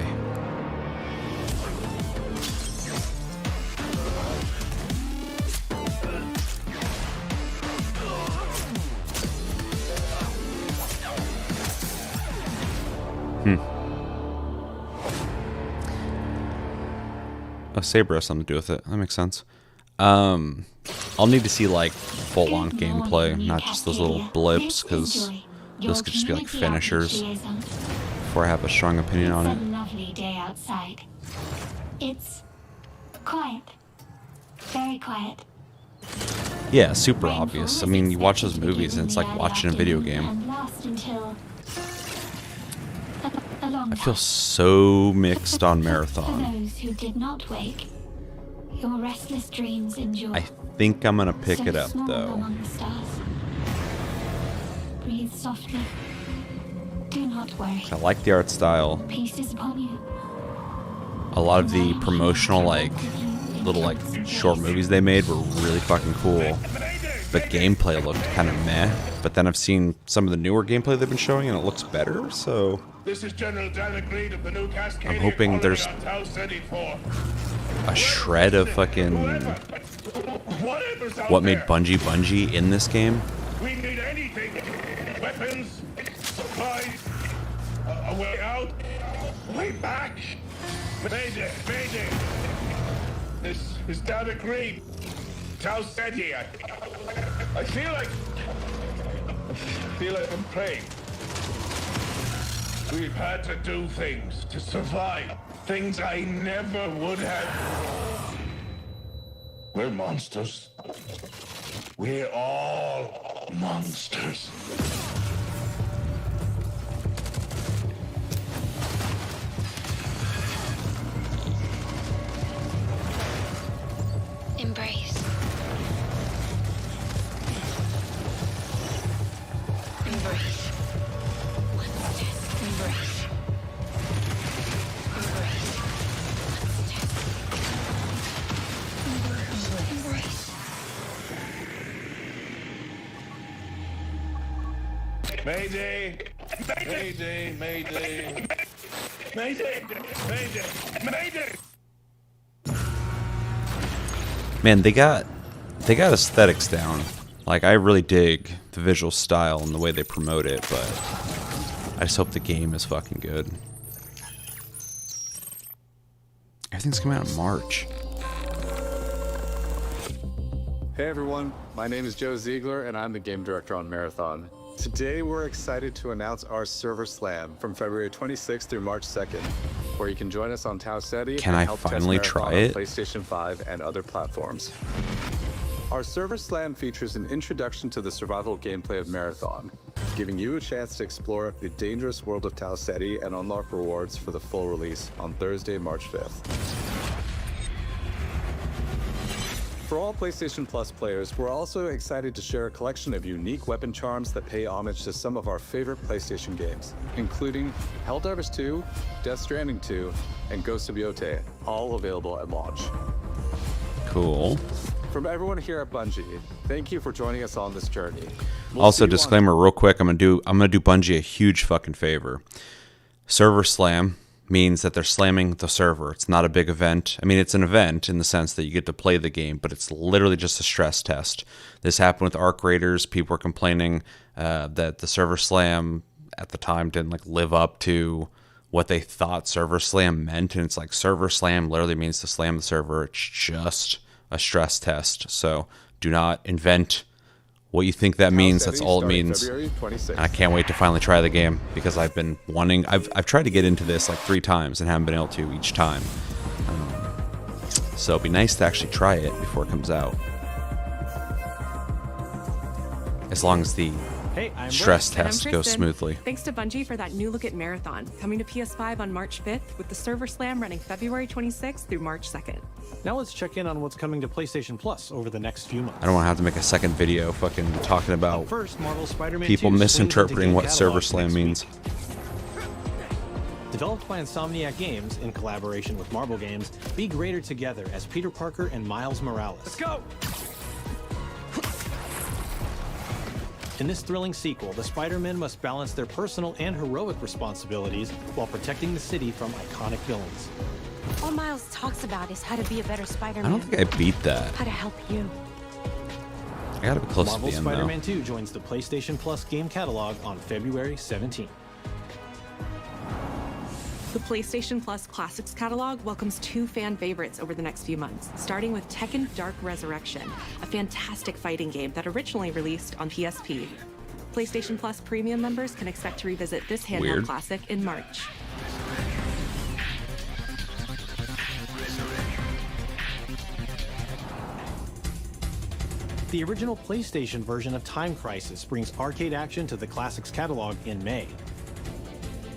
Oh, Saber has something to do with it. That makes sense. I'll need to see like full-on gameplay, not just those little blips, because those could just be like finishers before I have a strong opinion on it. It's a lovely day outside. It's quiet. Very quiet. Yeah, super obvious. I mean, you watch those movies and it's like watching a video game. And last until a long I feel so mixed on For Marathon. those who did not wake, your restless dreams endure. I think I'm gonna pick So it up small though. among the stars. Breathe softly. Do not worry. I like the art style. Peace is upon you. A lot of the promotional like little like short movies they made were really fucking cool. But gameplay looked kind of meh. But then I've seen some of the newer gameplay they've been showing and it looks better, so This is General David Reed of the new Cascadia I'm hoping there's colony on Tau Ceti 4. a shred of fucking Whatever's out what made there, Bungie in this game. we need anything. Weapons, supplies, a way out, a way back. Mayday, Mayday. This is David Reed. Tao said here. I feel like I'm praying. We've had to do things to survive. Things I never would have. We're monsters. We're all monsters. Embrace. Embrace. One step. Embrace. Embrace. One step. Embrace. Mayday! Mayday! Mayday! Mayday! Mayday! Mayday! Man, they got aesthetics down. Like, I really dig the visual style and the way they promote it, but I just hope the game is fucking good. Everything's coming out in March. Hey everyone, my name is Joe Ziegler and I'm the game director on Marathon. Today we're excited to announce our server slam from February 26th through March 2nd, where you can join us on Tau Ceti Can and I help test finally Marathon try on it? PlayStation 5 and other platforms. Our server slam features an introduction to the survival gameplay of Marathon, giving you a chance to explore the dangerous world of Tau Ceti and unlock rewards for the full release on Thursday, March 5th. For all PlayStation Plus players, we're also excited to share a collection of unique weapon charms that pay homage to some of our favorite PlayStation games, including Helldivers 2, Death Stranding 2, and Ghost of Yote, all available at launch. Cool. From everyone here at Bungie, thank you for joining us on this journey. We'll Also, see you on- disclaimer real quick, I'm gonna do Bungie a huge fucking favor. Server slam means that they're slamming the server. It's not a big event. I mean, it's an event in the sense that you get to play the game, but it's literally just a stress test. This happened with Arc Raiders. People were complaining that the server slam at the time didn't like live up to what they thought server slam meant, and it's like server slam literally means to slam the server. It's just a stress test. So do not invent what you think that means. That's all it means. And I can't wait to finally try the game because I've been wanting. I've tried to get into this like 3 times and haven't been able to each time. So it'd be nice to actually try it before it comes out. As long as the Hey, I'm stress Brett. test And I'm goes Tristan. smoothly. Thanks to Bungie for that new look at Marathon, coming to PS5 on March 5th with the server slam running February 26th through March 2nd. Now let's check in on what's coming to PlayStation Plus over the next few months. I don't want to have to make a second video fucking talking about First, Marvel Spider-Man people 2 swings into misinterpreting game what catalog server next slam week. means. Developed by Insomniac Games in collaboration with Marvel Games, be greater together as Peter Parker and Miles Morales. Let's go! In this thrilling sequel, the Spider-Men must balance their personal and heroic responsibilities while protecting the city from iconic villains. All Miles talks about is how to be a better Spider-Man. I don't think I beat that. How to help you. I gotta be close Marvel to the end though. Spider-Man 2 joins the PlayStation Plus game catalog on February 17th. The PlayStation Plus Classics catalog welcomes 2 fan favorites over the next few months, starting with Tekken Dark Resurrection, a fantastic fighting game that originally released on PSP. PlayStation Plus Premium members can expect to revisit this handheld Weird. classic in March. The original PlayStation version of Time Crisis brings arcade action to the Classics catalog in May.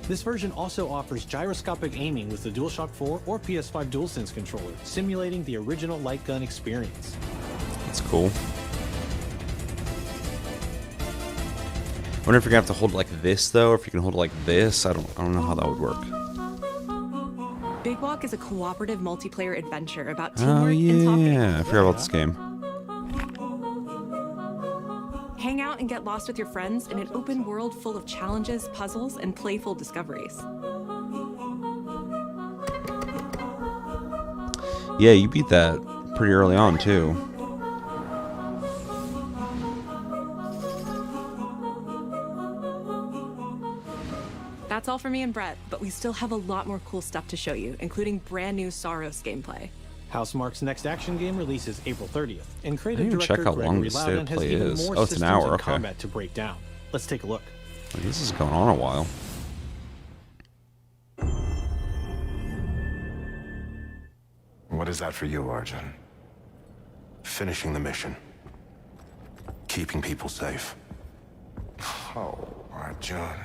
This version also offers gyroscopic aiming with the DualShock 4 or PS5 DualSense controller, simulating the original light gun experience. That's cool. I wonder if you're gonna have to hold it like this though, or if you can hold it like this. I don't know how that would work. Big Walk is a cooperative multiplayer adventure about Oh teamwork and talking. yeah, I forgot about this game. Hang out and get lost with your friends in an open world full of challenges, puzzles, and playful discoveries. Yeah, you beat that pretty early on too. That's all for me and Brett, but we still have a lot more cool stuff to show you, including brand new Soros gameplay. Housemarque's next action game releases April 30th, and I creative didn't even director check how long Gregory the state of Loudon has play even is. more Oh, it's an systems hour, and okay. combat to break down. Let's take a look. This is going on a while. What is that for you, Arjun? Finishing the mission. Keeping people safe. Oh, Arjun.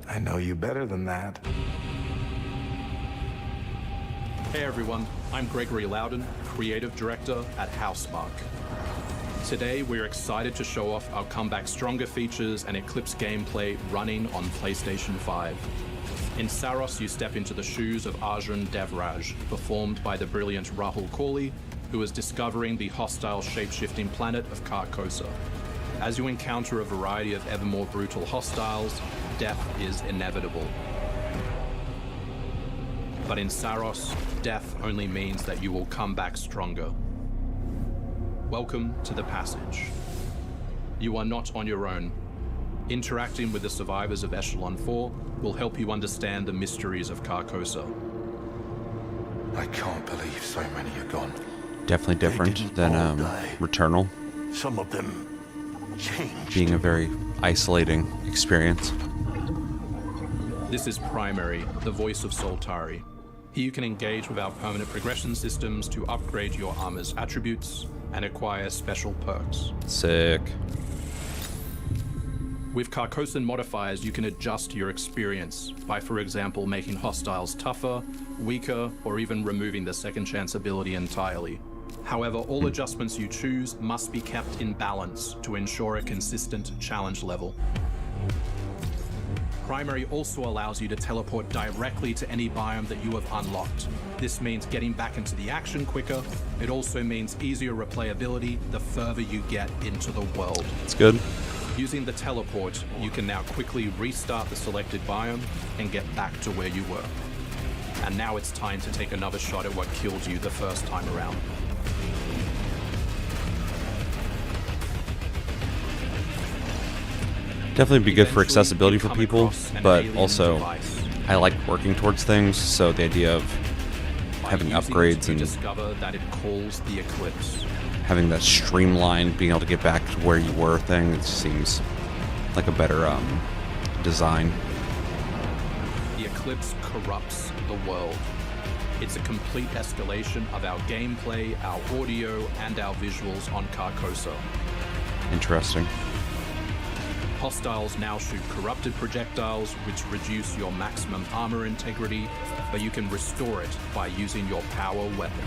I know you better than that. Hey everyone, I'm Gregory Loudon, Creative Director at Housemarque. Today we're excited to show off our Comeback Stronger features and Eclipse gameplay running on PlayStation 5. In Saros, you step into the shoes of Arjun Devraj, performed by the brilliant Rahul Kohli, who is discovering the hostile shape-shifting planet of Carcosa. As you encounter a variety of ever more brutal hostiles, death is inevitable. But in Saros, death only means that you will come back stronger. Welcome to the Passage. You are not on your own. Interacting with the survivors of Echelon 4 will help you understand the mysteries of Carcosa. I can't believe so many are gone. Definitely different than Returnal. Some of them changed. Being a very isolating experience. This is Primary, the voice of Soltari. Here you can engage with our permanent progression systems to upgrade your armor's attributes and acquire special perks. Sick. With Carcosan modifiers, you can adjust your experience by, for example, making hostiles tougher, weaker, or even removing the second chance ability entirely. However, all adjustments you choose must be kept in balance to ensure a consistent challenge level. Primary also allows you to teleport directly to any biome that you have unlocked. This means getting back into the action quicker. It also means easier replayability the further you get into the world. It's good. Using the teleport, you can now quickly restart the selected biome and get back to where you were. And now it's time to take another shot at what killed you the first time around. Definitely be good for accessibility for people, but also I like working towards things, so the idea of having upgrades and discover that it calls the Eclipse. Having that streamlined, being able to get back to where you were thing, it seems like a better design. The Eclipse corrupts the world. It's a complete escalation of our gameplay, our audio, and our visuals on Carcosa. Interesting. Hostiles now shoot corrupted projectiles, which reduce your maximum armor integrity, but you can restore it by using your power weapon.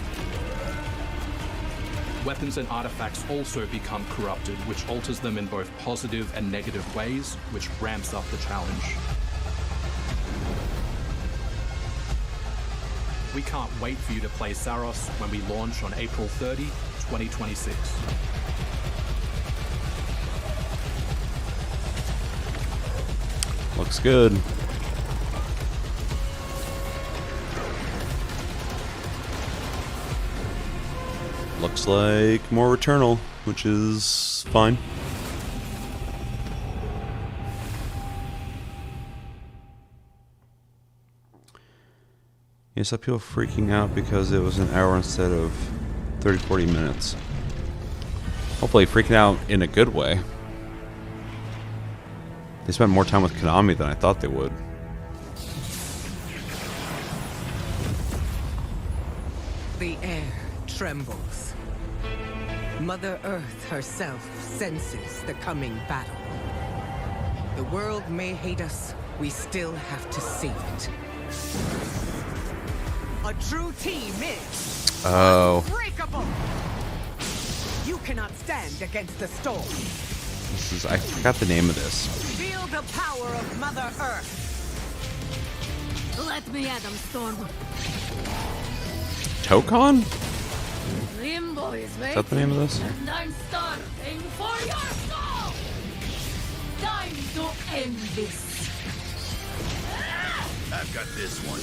Weapons and artifacts also become corrupted, which alters them in both positive and negative ways, which ramps up the challenge. We can't wait for you to play Saros when we launch on April 30, 2026. Looks good. Looks like more Returnal, which is fine. Yes, I feel freaking out because it was an hour instead of 30-40 minutes. Hopefully freaking out in a good way. They spent more time with Konami than I thought they would. The air trembles. Mother Earth herself senses the coming battle. The world may hate us, we still have to save it. A true team is unbreakable. You cannot stand against the storm. This is, I forgot the name of this. Feel the power of Mother Earth. Let me at them, Storm. Tokon? Limbo is Is that the name of this? and I'm starving for your soul. Time to end this. I've got this one.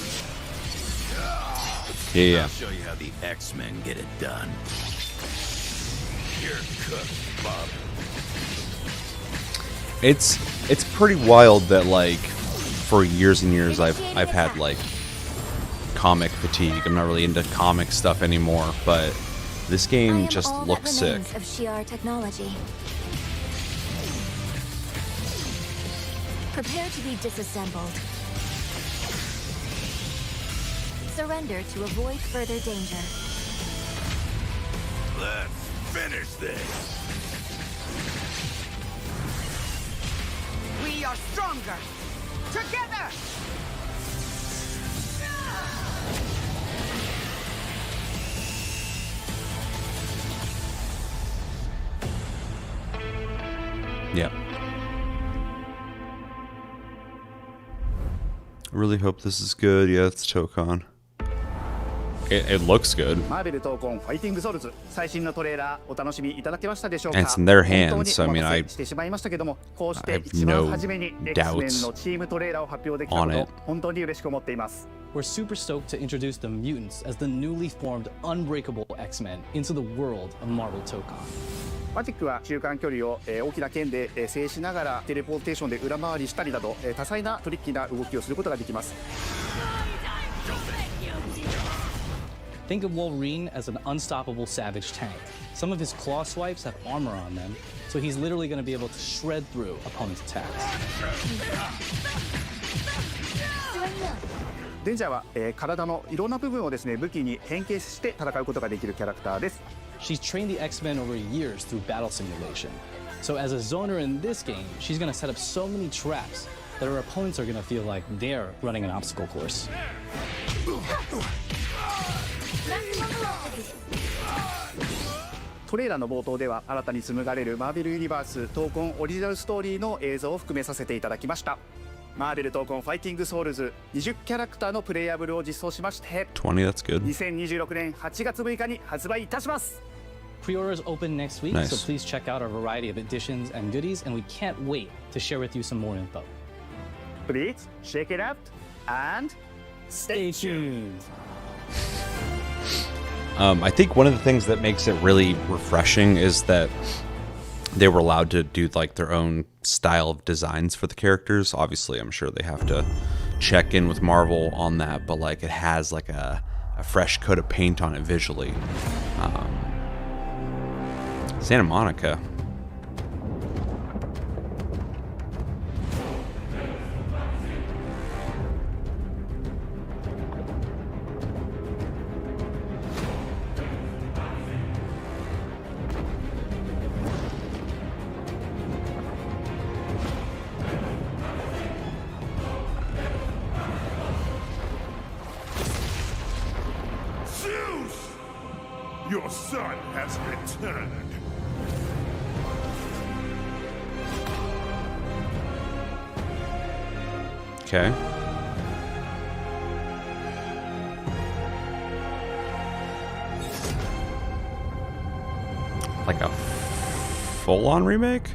Yeah. I'll show you how the X-Men get it done. You're cooked, Bob. It's pretty wild that like for years and years I've had like comic fatigue. I'm not really into comic stuff anymore, but this game just looks sick. Of Shi'ar technology. Prepare to be disassembled. Surrender to avoid further danger. Let's finish this. We are stronger together. Yep. I really hope this is good. Yeah, it's Tokon. It looks good. マーベル闘魂ファイティングソウルズ最新のトレーラーお楽しみいただけましたでしょうか。 And it's in their hands, 本当に so I mean, お I 待たせしてしまいましたけども、こうし I て have 一番 no 初めに doubts X-Men のチームトレーラーを発表できたこ on と it. 本当に嬉しく思っています。 We're super stoked to introduce the mutants as the newly formed unbreakable X-Men into the world of Marvel Tokon. マジックは中間距離を大きな剣で制しながらテレポーテーションで裏回りしたりなど多彩なトリッキーな動きをすることができます。 Think of Wolverine as an unstoppable savage tank. Some of his claw swipes have armor on them, so he's literally going to be able to shred through opponents' attacks. デンジャーは体のいろんな部分をですね武器に変形して戦うことができるキャラクターです。 She's trained the X-Men over years through battle simulation. So as a zoner in this game, she's going to set up so many traps that her opponents are going to feel like they're running an obstacle course. トレーラーの冒頭では新たに紡がれるマーベルユニバース闘魂オリジナルストーリーの映像を含めさせていただきました。マーベル闘魂ファイティングソウルズ20キャラクターのプレイヤブルを実装しまして20, that's good. 2026年8月6日に発売いたします。 Pre-orders open next week, Nice. so please check out our variety of editions and goodies, and we can't wait to share with you some more info. Please check it out and stay tuned. I think one of the things that makes it really refreshing is that they were allowed to do like their own style of designs for the characters. Obviously, I'm sure they have to check in with Marvel on that, but like it has like a fresh coat of paint on it visually. Santa Monica. Zeus! Your son has returned. Okay. Like a full-on remake?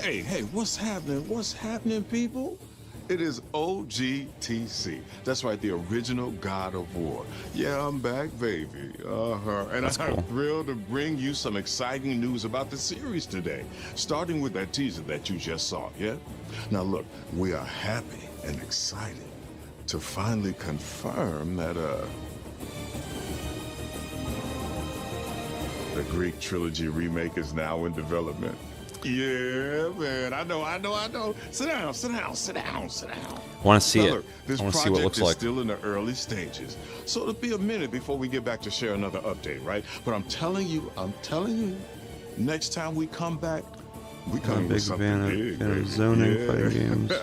Hey, what's happening? What's happening, people? It is OGTC. That's right, the original God of War. Yeah, I'm back, baby. And That's I'm cool. thrilled to bring you some exciting news about the series today, starting with that teaser that you just saw, yeah? Now look, we are happy and excited to finally confirm that, the Greek trilogy remake is now in development. Yeah, man. I know. Sit down. I want to see it. This I want to see what it looks project is like. still in the early stages, so it'll be a minute before we get back to share another update, right? But I'm telling you, next time we come back, we come with something big. Zoning fighting games.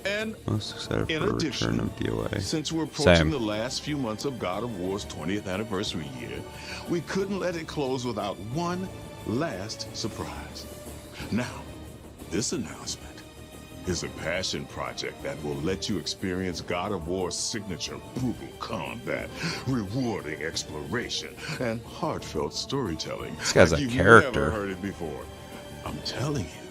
And most excited in for the addition, return of DOA. since we're approaching Same. the last few months of God of War's 20th anniversary year, we couldn't let it close without one last surprise. Now, this announcement is a passion project that will let you experience God of War's signature brutal combat, rewarding exploration, and heartfelt storytelling. This guy's like a you've character. never heard it before. I'm telling you.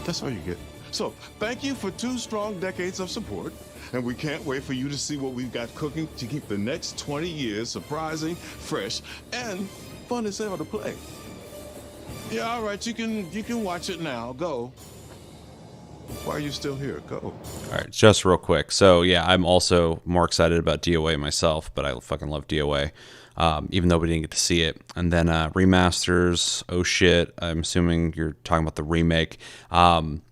That's all you get. So, thank you for 2 strong decades of support, and we can't wait for you to see what we've got cooking to keep the next 20 years surprising, fresh, and fun as hell to play. Yeah, all right, you can watch it now. Go. Why are you still here? Go. All right, just real quick. So yeah, I'm also more excited about DOA myself, but I fucking love DOA, even though we didn't get to see it. And then remasters. Oh shit! I'm assuming you're talking about the remake. I'm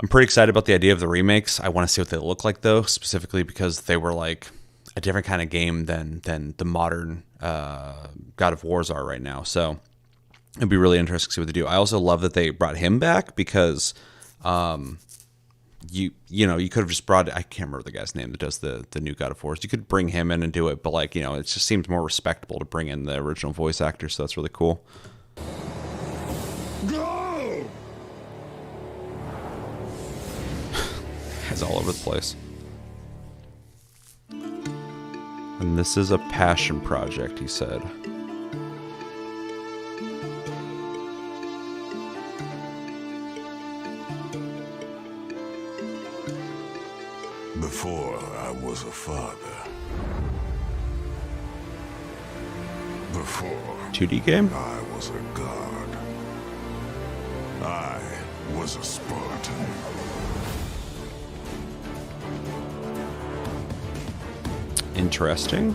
pretty excited about the idea of the remakes. I want to see what they look like though, specifically because they were like a different kind of game than the modern God of Wars are right now. So it'd be really interesting to see what they do. I also love that they brought him back because you could have just brought, I can't remember the guy's name that does the new God of Wars. You could bring him in and do it, but like, you know, it just seems more respectable to bring in the original voice actor, so that's really cool. Go! It's all over the place. And this is a passion project, he said. Before I was a father. Before 2D game? I was a god. I was a Spartan. Interesting.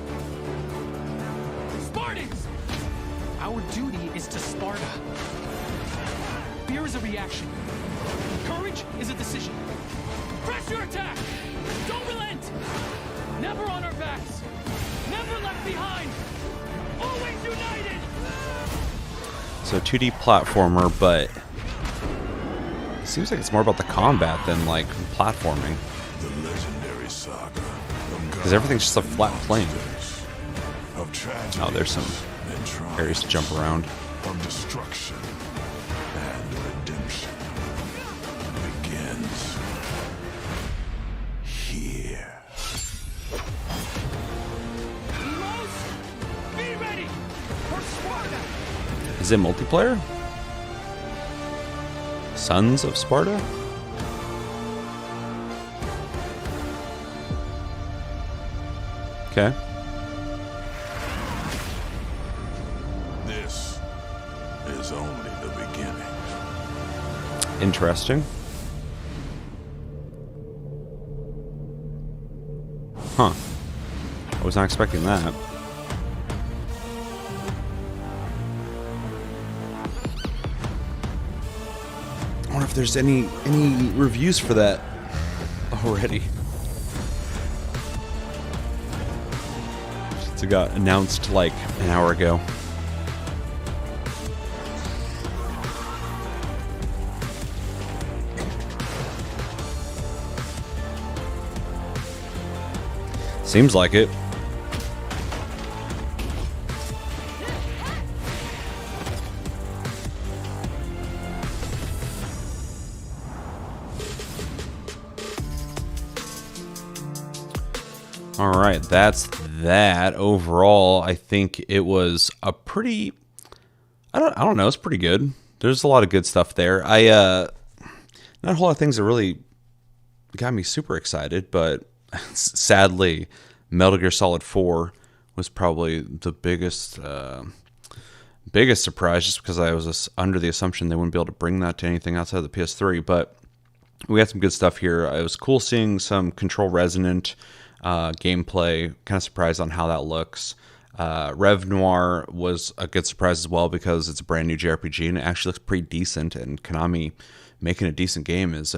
Spartans! Our duty is to Sparta. Fear is a reaction. Courage is a decision. Press your attack! Don't relent! Never on our backs! Never left behind! Always united! So 2D platformer, but it seems like it's more about the combat than like platforming. The legendary saga. Because everything's just a flat plane. Of tragedy. Oh, there's some areas to jump around. Of destruction and redemption begins here. Be ready for Sparta! Is it multiplayer? Sons of Sparta? Okay. This is only the beginning. Interesting. Huh. I was not expecting that. I wonder if there's any reviews for that already. It got announced like an hour ago. Seems like it. All right, that's that. Overall, I think it was a pretty, I don't know, it's pretty good. There's a lot of good stuff there. Not a whole lot of things that really got me super excited, but sadly, Metal Gear Solid 4 was probably the biggest surprise, just because I was under the assumption they wouldn't be able to bring that to anything outside of the PS3. But we got some good stuff here. It was cool seeing some Control Resonant gameplay. Kind of surprised on how that looks. Rev Noir was a good surprise as well, because it's a brand new JRPG and it actually looks pretty decent, and Konami making a decent game is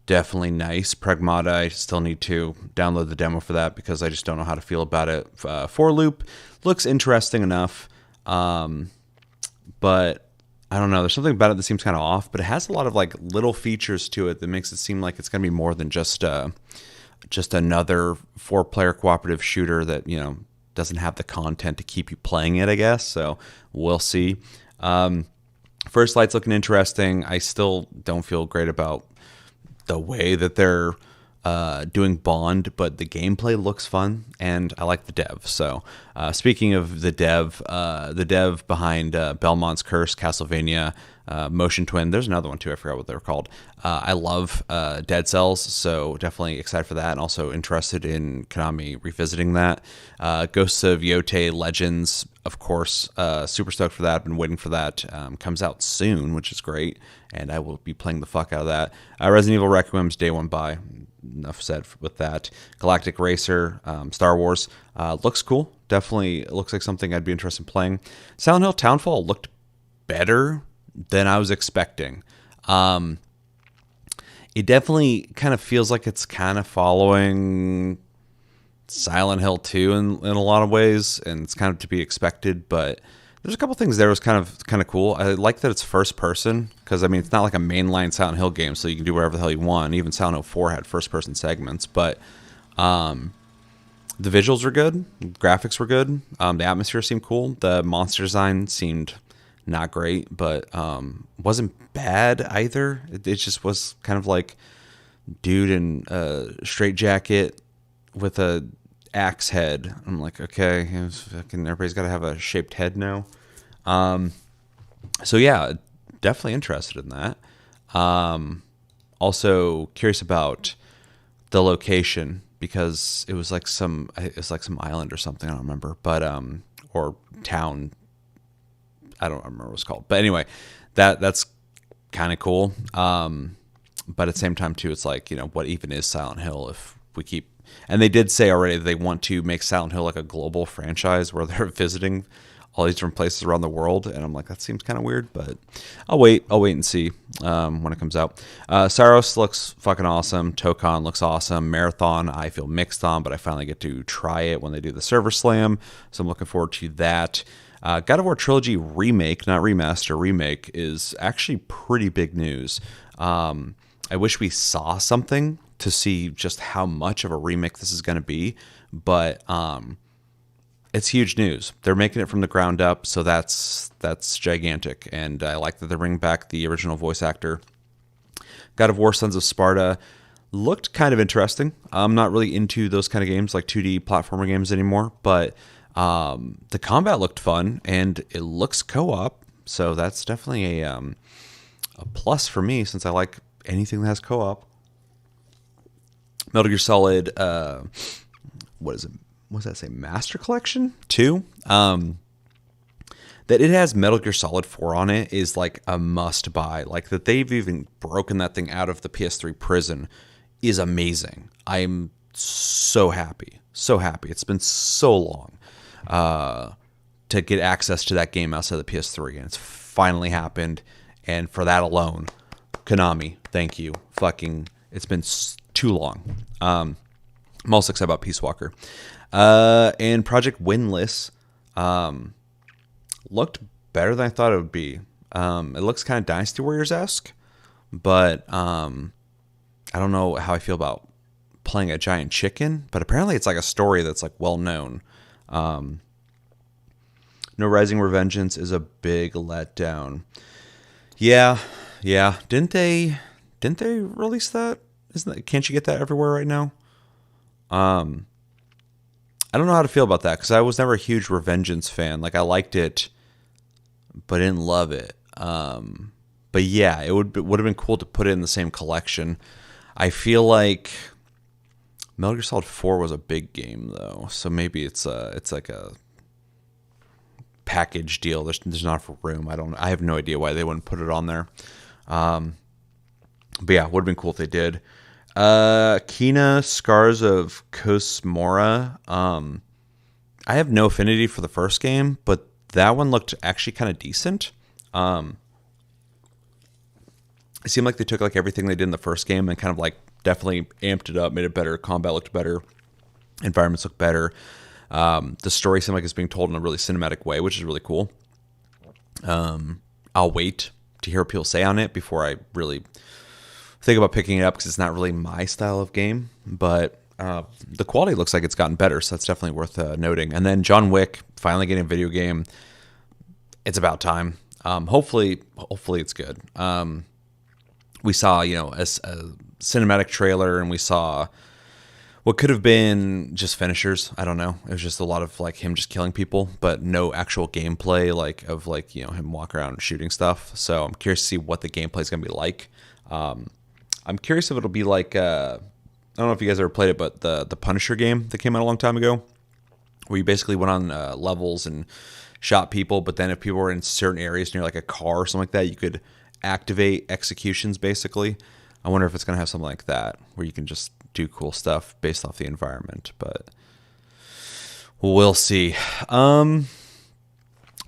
definitely nice. Pragmata, I still need to download the demo for that because I just don't know how to feel about it. For Loop looks interesting enough, but I don't know. There's something about it that seems kind of off, but it has a lot of like little features to it that makes it seem like it's going to be more than just another 4-player cooperative shooter that, you know, doesn't have the content to keep you playing it, I guess. So we'll see. First Light's looking interesting. I still don't feel great about the way that they're doing Bond, but the gameplay looks fun, and I like the dev. So speaking of the dev behind Belmont's Curse, Castlevania, Motion Twin. There's another one too. I forgot what they were called. I love Dead Cells, so definitely excited for that, and also interested in Konami revisiting that. Ghosts of Yotei Legends, of course, super stoked for that. I've been waiting for that. Comes out soon, which is great, and I will be playing the fuck out of that. Resident Evil Requiem's day one buy. Enough said with that. Galactic Racer, Star Wars, looks cool. Definitely looks like something I'd be interested in playing. Silent Hill Townfall looked better than I was expecting. It definitely kind of feels like it's kind of following Silent Hill 2 in a lot of ways, and it's kind of to be expected, but there's a couple things there was kind of cool. I like that it's first person, because I mean it's not like a mainline Silent Hill game, so you can do whatever the hell you want. Even Silent Hill 4 had first person segments, but the visuals were good, graphics were good, the atmosphere seemed cool, the monster design seemed not great, but wasn't bad either. It just was kind of like dude in a straitjacket with a axe head. I'm like, okay, everybody's got to have a shaped head now. So yeah, definitely interested in that. Also curious about the location, because it was like some island or something, I don't remember, but or town, I don't remember what it's called, but anyway, that's kind of cool. But at the same time too, it's like, you know, what even is Silent Hill if we keep, and they did say already that they want to make Silent Hill like a global franchise where they're visiting all these different places around the world, and I'm like, that seems kind of weird, but I'll wait and see when it comes out. Saros looks fucking awesome. Tokon looks awesome. Marathon I feel mixed on, but I finally get to try it when they do the server slam, so I'm looking forward to that. God of War Trilogy remake, not remaster, remake, is actually pretty big news. I wish we saw something to see just how much of a remake this is going to be, but it's huge news. They're making it from the ground up, so that's gigantic, and I like that they're bringing back the original voice actor. God of War Sons of Sparta looked kind of interesting. I'm not really into those kind of games, like 2D platformer games anymore, but the combat looked fun, and it looks co-op, so that's definitely a plus for me, since I like anything that has co-op. Metal Gear Solid, what is it? What does that say? Master Collection 2? That it has Metal Gear Solid 4 on it is like a must buy. Like that they've even broken that thing out of the PS3 prison is amazing. I'm so happy. So happy. It's been so long to get access to that game outside the PS3, and it's finally happened. And for that alone, Konami, thank you. Fucking, it's been too long. I'm also excited about Peace Walker. And Project Windless looked better than I thought it would be. It looks kind of Dynasty Warriors-esque, but I don't know how I feel about playing a giant chicken, but apparently it's like a story that's like well known. No Rising Revengeance is a big letdown. Yeah. Didn't they release that? Can't you get that everywhere right now? I don't know how to feel about that, because I was never a huge Revengeance fan. Like, I liked it, but I didn't love it. But yeah, it would have been cool to put it in the same collection. I feel like Metal Gear Solid 4 was a big game though, so maybe it's like a package deal. There's not enough room. I have no idea why they wouldn't put it on there. But yeah, would have been cool if they did. Kena Scars of Kosmora. I have no affinity for the first game, but that one looked actually kind of decent. It seemed like they took like everything they did in the first game and kind of like definitely amped it up, made it better. Combat looked better. Environments looked better. The story seemed like it's being told in a really cinematic way, which is really cool. I'll wait to hear what people say on it before I really think about picking it up, because it's not really my style of game, but the quality looks like it's gotten better, so that's definitely worth noting. And then John Wick finally getting a video game. It's about time. Hopefully it's good. We saw, a cinematic trailer, and we saw what could have been just finishers. I don't know. It was just a lot of like him just killing people, but no actual gameplay like of like, you know, him walking around and shooting stuff. So I'm curious to see what the gameplay is going to be like. I'm curious if it'll be like, I don't know if you guys ever played it, but the Punisher game that came out a long time ago, where you basically went on levels and shot people, but then if people were in certain areas near like a car or something like that, you could activate executions basically. I wonder if it's going to have something like that, where you can just do cool stuff based off the environment, but we'll see. But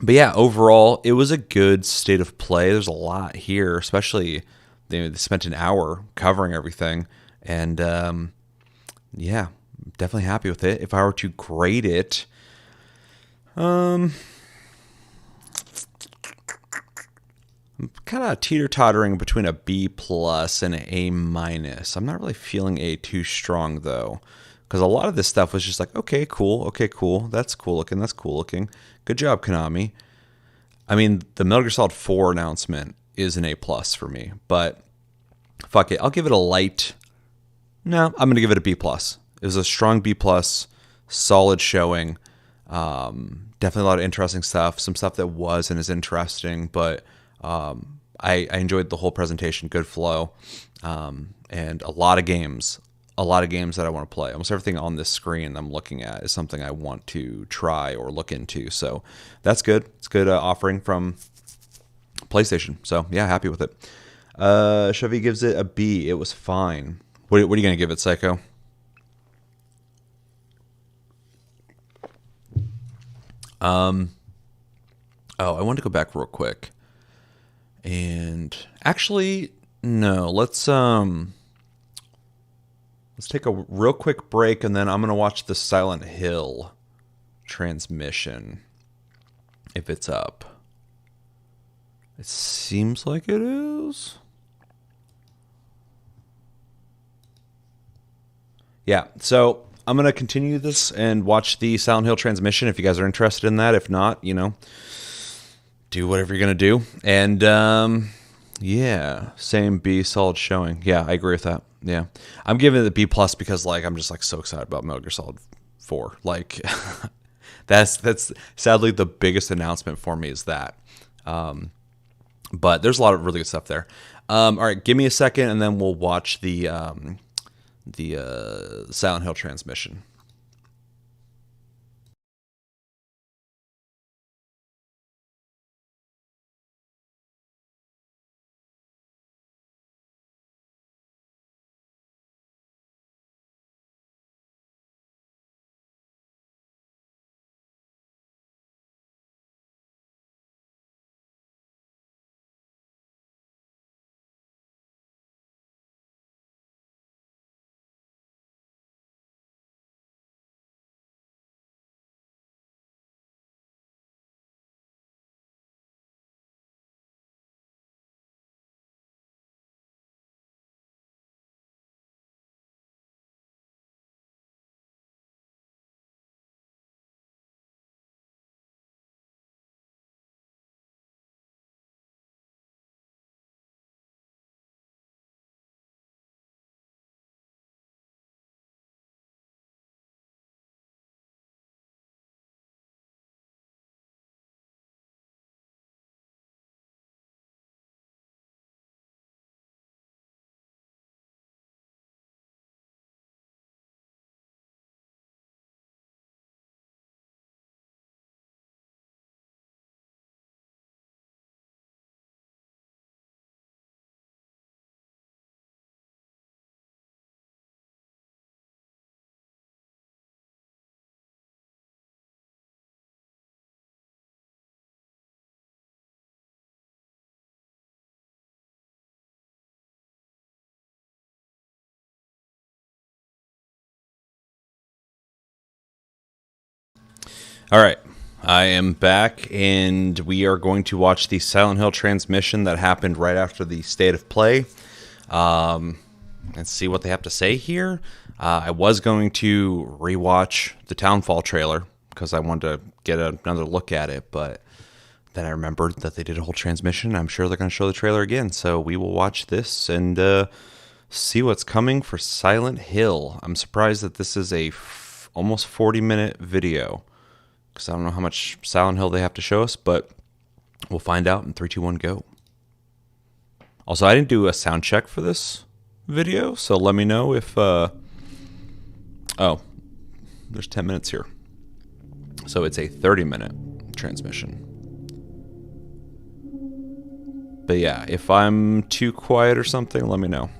yeah, overall, it was a good state of play. There's a lot here, especially they spent an hour covering everything, and yeah, definitely happy with it. If I were to grade it, I'm kind of teeter-tottering between a B+ and an A-. I'm not really feeling A too strong, though, because a lot of this stuff was just like, okay, cool, that's cool looking. Good job, Konami. I mean, the Metal Gear Solid 4 announcement is an A+ for me, but fuck it, I'll give it a light. No, I'm going to give it a B+. It was a strong B+, solid showing. Definitely a lot of interesting stuff. Some stuff that wasn't as interesting, but I enjoyed the whole presentation. Good flow, and a lot of games that I want to play. Almost everything on this screen I'm looking at is something I want to try or look into. So that's good. It's good offering from PlayStation. So yeah, happy with it. Chevy gives it a B. It was fine. What are you going to give it, Psycho? Oh, I want to go back real quick. And actually, no, let's take a real quick break, and then I'm going to watch the Silent Hill transmission, if it's up. It seems like it is. Yeah, so I'm going to continue this and watch the Silent Hill transmission if you guys are interested in that. If not, you know, do whatever you're going to do. And yeah, same B, solid showing. Yeah, I agree with that. Yeah. I'm giving it a B+ because like I'm just like so excited about Metal Gear Solid 4. Like that's sadly the biggest announcement for me is that. But there's a lot of really good stuff there. All right, give me a second and then we'll watch the Silent Hill transmission. All right, I am back, and we are going to watch the Silent Hill transmission that happened right after the State of Play, and see what they have to say here. I was going to rewatch the Townfall trailer because I wanted to get another look at it, but then I remembered that they did a whole transmission. I'm sure they're going to show the trailer again, so we will watch this and See what's coming for Silent Hill. I'm surprised that this is a almost 40-minute video, because I don't know how much Silent Hill they have to show us, but we'll find out in 3, 2, 1, go. Also, I didn't do a sound check for this video, so let me know if... Oh, there's 10 minutes here. So it's a 30-minute transmission. But yeah, if I'm too quiet or something, let me know.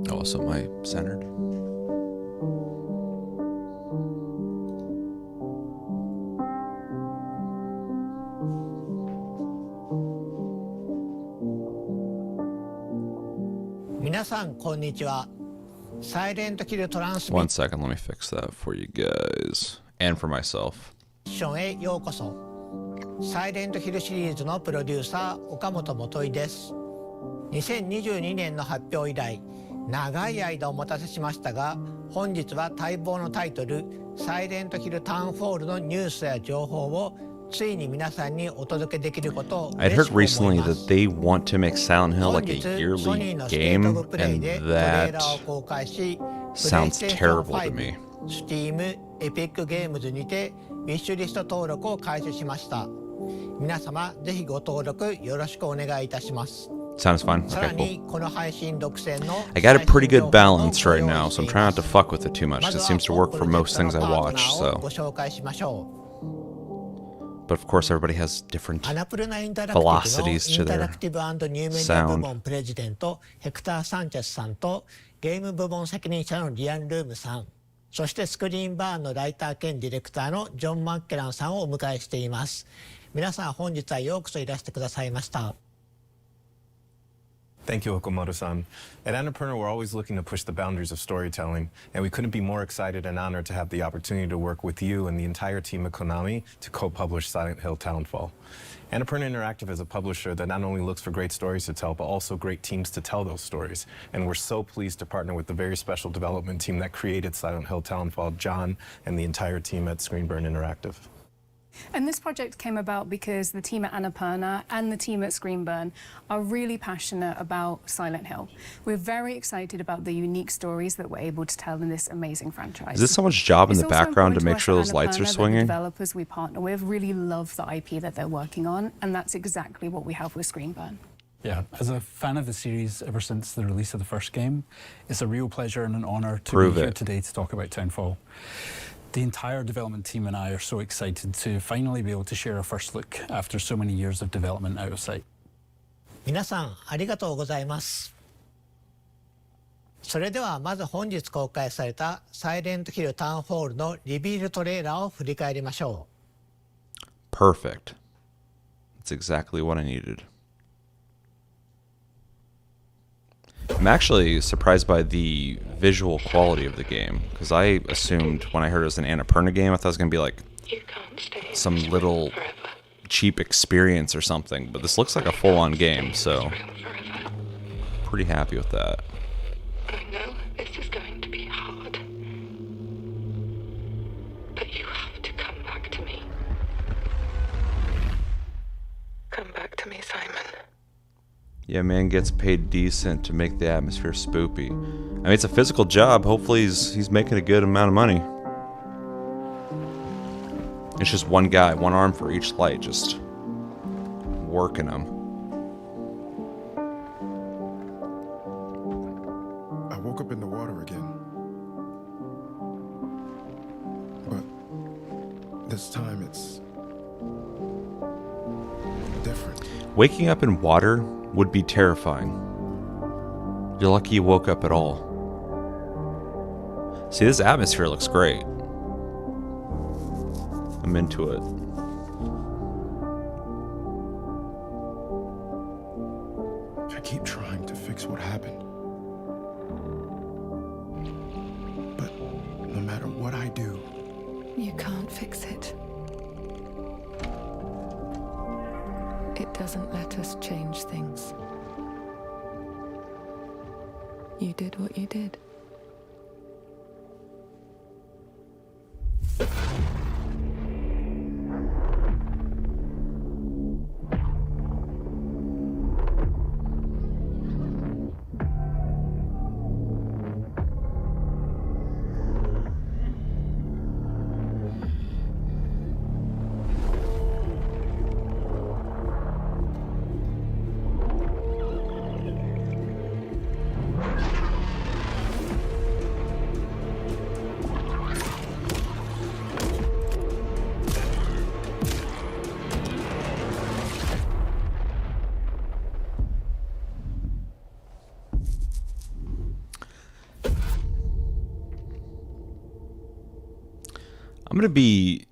Oh, so am I centered? One second, let me fix that for you guys and for myself. へようこそ。サイレントヒルシリーズのプロデューサー岡本元井です。2022年の発表以来、長い間お待たせしましたが、本日は待望のタイトルサイレントヒルタウンフォールのニュースや情報をついに皆さんにお届けできることを嬉しく思います。I heard recently that they want to make Silent Hill like a yearly game, and that sounds terrible to me. Steam、Epic Games にてウィッシュリスト登録を開始しました。皆様ぜひご登録よろしくお願いいたします。Sounds fun. Okay, cool. I got a pretty good balance right now, so I'm trying not to fuck with it too much, because it seems to work for most things I watch, so... But of course, everybody has different velocities to their sound. ヘクター・サンチェスさんとゲーム部門責任者のリアン・ルームさん、そしてスクリーンバーンのライター兼ディレクターのジョン・マッケランさんをお迎えしています。皆さん本日はようこそいらしてくださいました。Thank you, Okamoto-san. At Annapurna, we're always looking to push the boundaries of storytelling, and we couldn't be more excited and honored to have the opportunity to work with you and the entire team at Konami to co-publish Silent Hill Townfall. Annapurna Interactive is a publisher that not only looks for great stories to tell, but also great teams to tell those stories. And we're so pleased to partner with the very special development team that created Silent Hill Townfall, John, and the entire team at Screenburn Interactive. And this project came about because the team at Annapurna and the team at Screenburn are really passionate about Silent Hill. We're very excited about the unique stories that we're able to tell in this amazing franchise. Is this someone's job in the background to make sure those lights are swinging? The developers we partner with really love the IP that they're working on, and that's exactly what we have with Screenburn. Yeah, as a fan of the series ever since the release of the first game, it's a real pleasure and an honor to be here today to talk about Townfall. The entire development team and I are so excited to finally be able to share a first look after so many years of development out of sight. 皆さんありがとうございます。それではまず本日公開されたサイレントヒルタウンホールのリビールトレーラーを振り返りましょう。Perfect. That's exactly what I needed. I'm actually surprised by the visual quality of the game, because I assumed when I heard it was an Annapurna game, I thought it was going to be like some little cheap experience or something, but this looks like a full-on game, so pretty happy with that. I know this is going to be hard, but you have to come back to me. Come back to me, Simon. Yeah, man gets paid decent to make the atmosphere spoopy. I mean, it's a physical job. Hopefully he's making a good amount of money. It's just one guy, one arm for each light, just working them. I woke up in the water again. But this time it's different. Waking up in water would be terrifying. You're lucky you woke up at all. See, this atmosphere looks great. I'm into it. I keep trying to fix what happened. But no matter what I do, you can't fix it. It doesn't let us change things. You did what you did. I'm going to be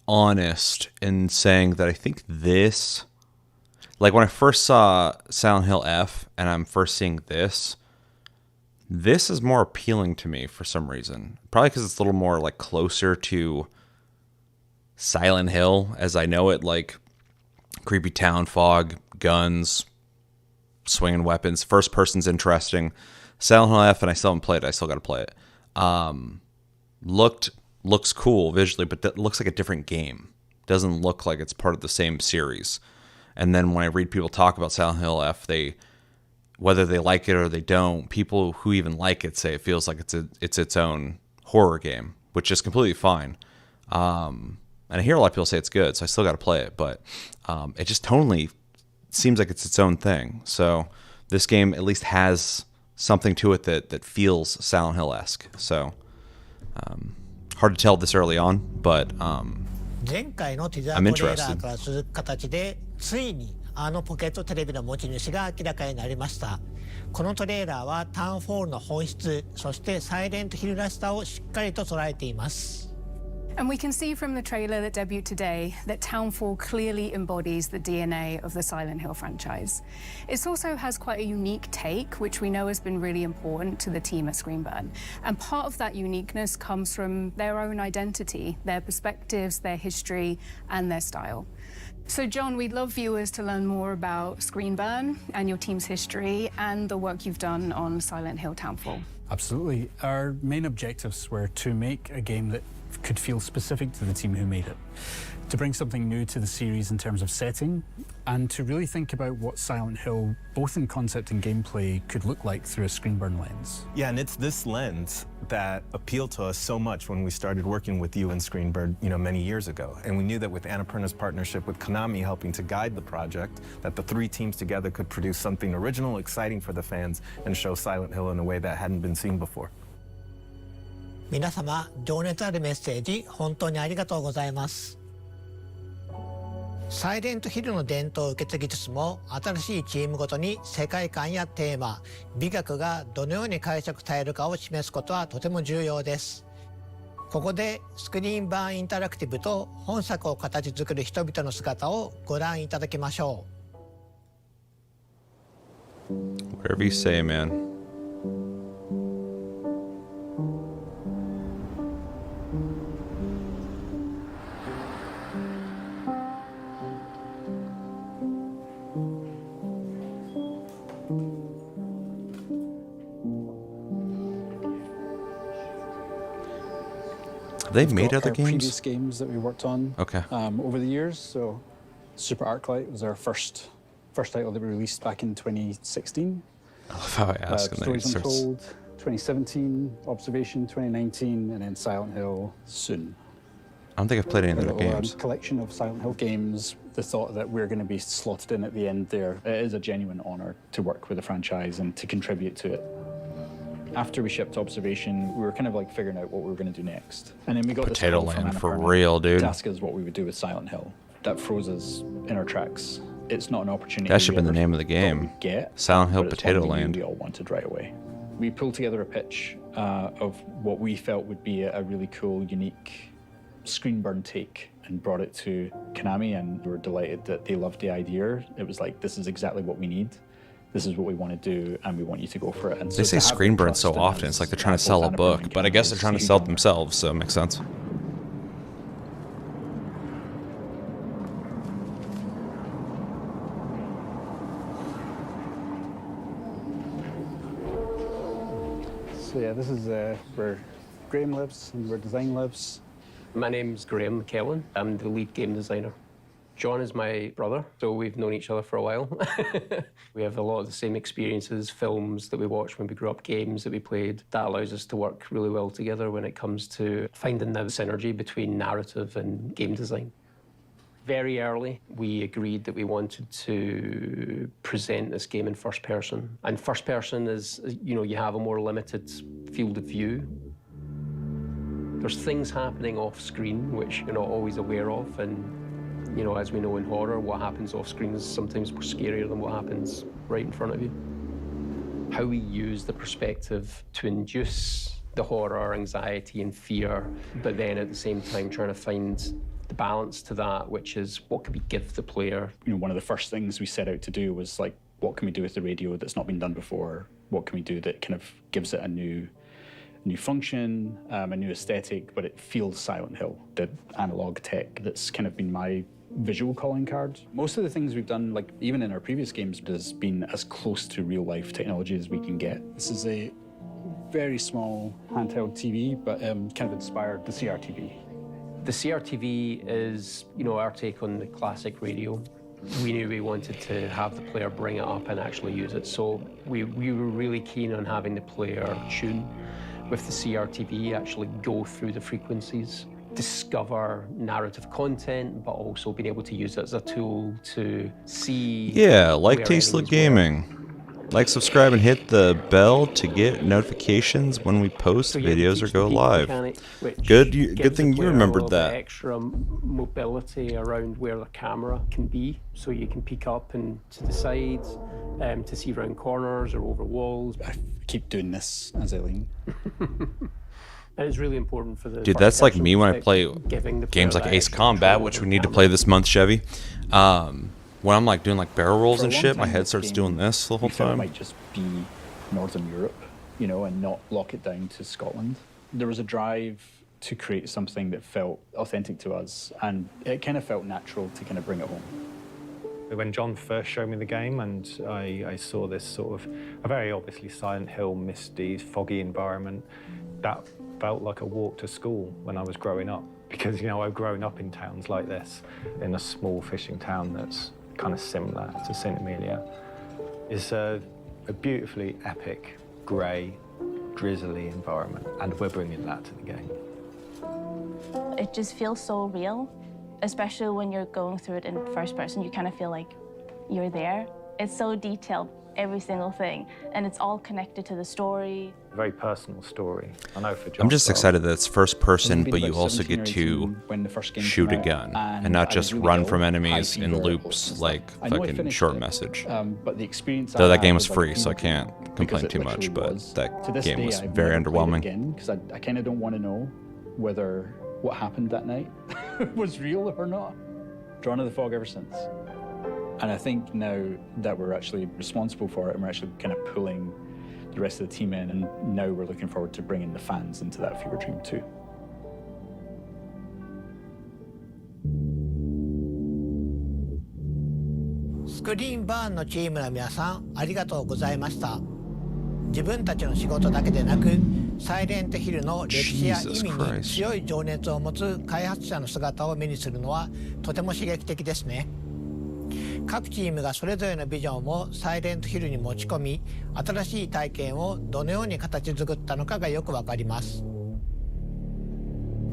honest in saying that I think this, like when I first saw Silent Hill F and I'm first seeing this is more appealing to me for some reason. Probably because it's a little more like closer to Silent Hill as I know it, like creepy town fog, guns, swinging weapons. First person's interesting. Silent Hill F, and I still haven't played it. I still got to play it. Looks cool visually, but that looks like a different game. Doesn't look like it's part of the same series. And then when I read people talk about Silent Hill F, whether they like it or they don't, people who even like it say it feels like it's its own horror game, which is completely fine. And I hear a lot of people say it's good, so I still got to play it. But it just tonally seems like it's its own thing. So this game at least has something to it that feels Silent Hill-esque. So hard to tell this early on, but I'm 前回のティザートレーラ interested. ーから続く形でついにポケットテレビの持ち主が明らかになりました。このトレーラーはタウンフォールの本質、そしてサイレントヒルらしさをしっかりと捉えています。And we can see from the trailer that debuted today that Townfall clearly embodies the DNA of the Silent Hill franchise. It also has quite a unique take, which we know has been really important to the team at Screenburn. And part of that uniqueness comes from their own identity, their perspectives, their history, and their style. So John, we'd love viewers to learn more about Screenburn and your team's history and the work you've done on Silent Hill Townfall. Absolutely. Our main objectives were to make a game that could feel specific to the team who made it, to bring something new to the series in terms of setting, and to really think about what Silent Hill, both in concept and gameplay, could look like through a Screenburn lens. Yeah, and it's this lens that appealed to us so much when we started working with you in Screenburn, many years ago. And we knew that with Annapurna's partnership with Konami helping to guide the project, that the three teams together could produce something original, exciting for the fans, and show Silent Hill in a way that hadn't been seen before. 皆様、情熱あるメッセージ本当にありがとうございます。サイレントヒルの伝統を受け継ぎつつも、新しいチームごとに世界観やテーマ、美学がどのように解釈されるかを示すことはとても重要です。ここでスクリーン版インタラクティブと本作を形作る人々の姿をご覧いただきましょう。Whatever you say, man. They've made other games? Previous games that we worked on over the years. So Super Arclight was our first title that we released back in 2016. I love how I ask them. Stories Untold, 2017, Observation 2019, and then Silent Hill soon. I don't think I've played any of their games. Collection of Silent Hill games. The thought that we're going to be slotted in at the end there, it is a genuine honor to work with the franchise and to contribute to it. After we shipped Observation, we were kind of like figuring out what we were going to do next. And then we got Potato this Land from for real, dude. To ask us what we would do with Silent Hill. That froze us in our tracks. It's not an opportunity. That should have been the name of the game. Silent Hill Potato Land. We all wanted right away. We pulled together a pitch of what we felt would be a really cool, unique Screenburn take and brought it to Konami, and we were delighted that they loved the idea. It was like, this is exactly what we need. This is what we want to do, and we want you to go for it. And they say Screenburn so often, it's like they're trying to sell a book, but I guess they're trying to sell it themselves, so it makes sense. So yeah, this is where Graham lives and where design lives. My name's Graham McKellen. I'm the lead game designer. John is my brother, so we've known each other for a while. We have a lot of the same experiences, films that we watched when we grew up, games that we played. That allows us to work really well together when it comes to finding the synergy between narrative and game design. Very early, we agreed that we wanted to present this game in first person. And first person is, you have a more limited field of view. There's things happening off screen which you're not always aware of, and as we know in horror, what happens off screen is sometimes more scarier than what happens right in front of you. How we use the perspective to induce the horror, anxiety, and fear, but then at the same time trying to find the balance to that, which is what can we give the player? You know, one of the first things we set out to do was like, what can we do with the radio that's not been done before? What can we do that kind of gives it a new function, a new aesthetic, but it feels Silent Hill, the analog tech that's kind of been my visual calling card. Most of the things we've done, like even in our previous games, has been as close to real life technology as we can get. This is a very small handheld TV, but kind of inspired the CRTV. The CRTV is, you know, our take on the classic radio. We knew we wanted to have the player bring it up and actually use it, so we were really keen on having the player tune with the CRTV, actually go through the frequencies, discover narrative content, but also being able to use it as a tool to see. Yeah, like Tasteless Gaming. Like, subscribe, and hit the bell to get notifications when we post videos or go live. Good thing you remembered that. Extra mobility around where the camera can be, so you can peek up and to the sides, to see around corners or over walls. I keep doing this as I lean. And it's really important for the. Dude, that's like me when I play games like Ace Combat, which we need to play this month, Chevy. When I'm like doing like barrel rolls and shit, my head starts doing this the whole time. It might just be Northern Europe, you know, and not lock it down to Scotland. There was a drive to create something that felt authentic to us, and it kind of felt natural to kind of bring it home. When John first showed me the game and I saw this sort of a very obviously Silent Hill, misty, foggy environment, that felt like a walk to school when I was growing up. Because, you know, I've grown up in towns like this, in a small fishing town that's kind of similar to St. Amelia. It's a beautifully epic, grey, drizzly environment, and we're bringing that to the game. It just feels so real, especially when you're going through it in first person. You kind of feel like you're there. It's so detailed, every single thing, and it's all connected to the story. A very personal story. I know for John. I'm just excited that it's first person, but you also get to shoot a gun and not just run from enemies in loops like fucking Short Message. But the experience Though that game was free, so I can't complain too much, but that game was very underwhelming. Because I kind of don't want to know whether what happened that night was real or not. Drawn to the Fog ever since. And I think now that we're actually responsible for it and we're actually kind of pulling the rest of the team in, and now we're looking forward to bringing the fans into that fever dream too. Screen Burn のチームの皆さん、ありがとうございました。自分たちの仕事だけでなく、サイレントヒルの歴史や意味に強い情熱を持つ開発者の姿を目にするのはとても刺激的ですね。各チームがそれぞれのビジョンをサイレントヒルに持ち込み、新しい体験をどのように形作ったのかがよくわかります。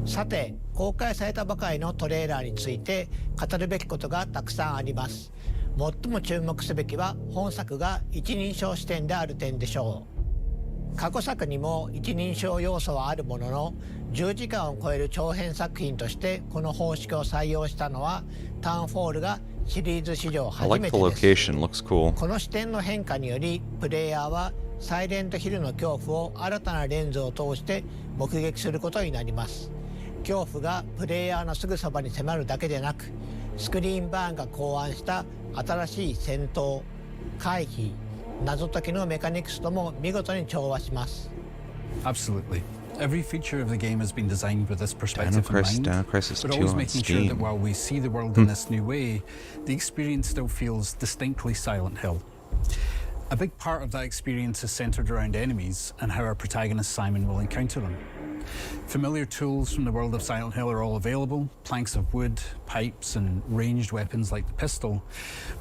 さて、公開されたばかりのトレーラーについて語るべきことがたくさんあります。最も注目すべきは本作が一人称視点である点でしょう。過去作にも一人称要素はあるものの、10時間を超える長編作品としてこの方式を採用したのはターンフォールがシリーズ史上初めてです。この視点の変化によりプレイヤーはサイレントヒルの恐怖を新たなレンズを通して目撃することになります。恐怖がプレイヤーのすぐそばに迫るだけでなく、スクリーンバーンが考案した新しい戦闘、回避、謎解きのメカニクスとも見事に調和します。Absolutely. Every feature of the game has been designed with this perspective in mind, but always making sure that while we see the world in this new way, the experience still feels distinctly Silent Hill. A big part of that experience is centered around enemies and how our protagonist Simon will encounter them. Familiar tools from the world of Silent Hill are all available, planks of wood, pipes, and ranged weapons like the pistol,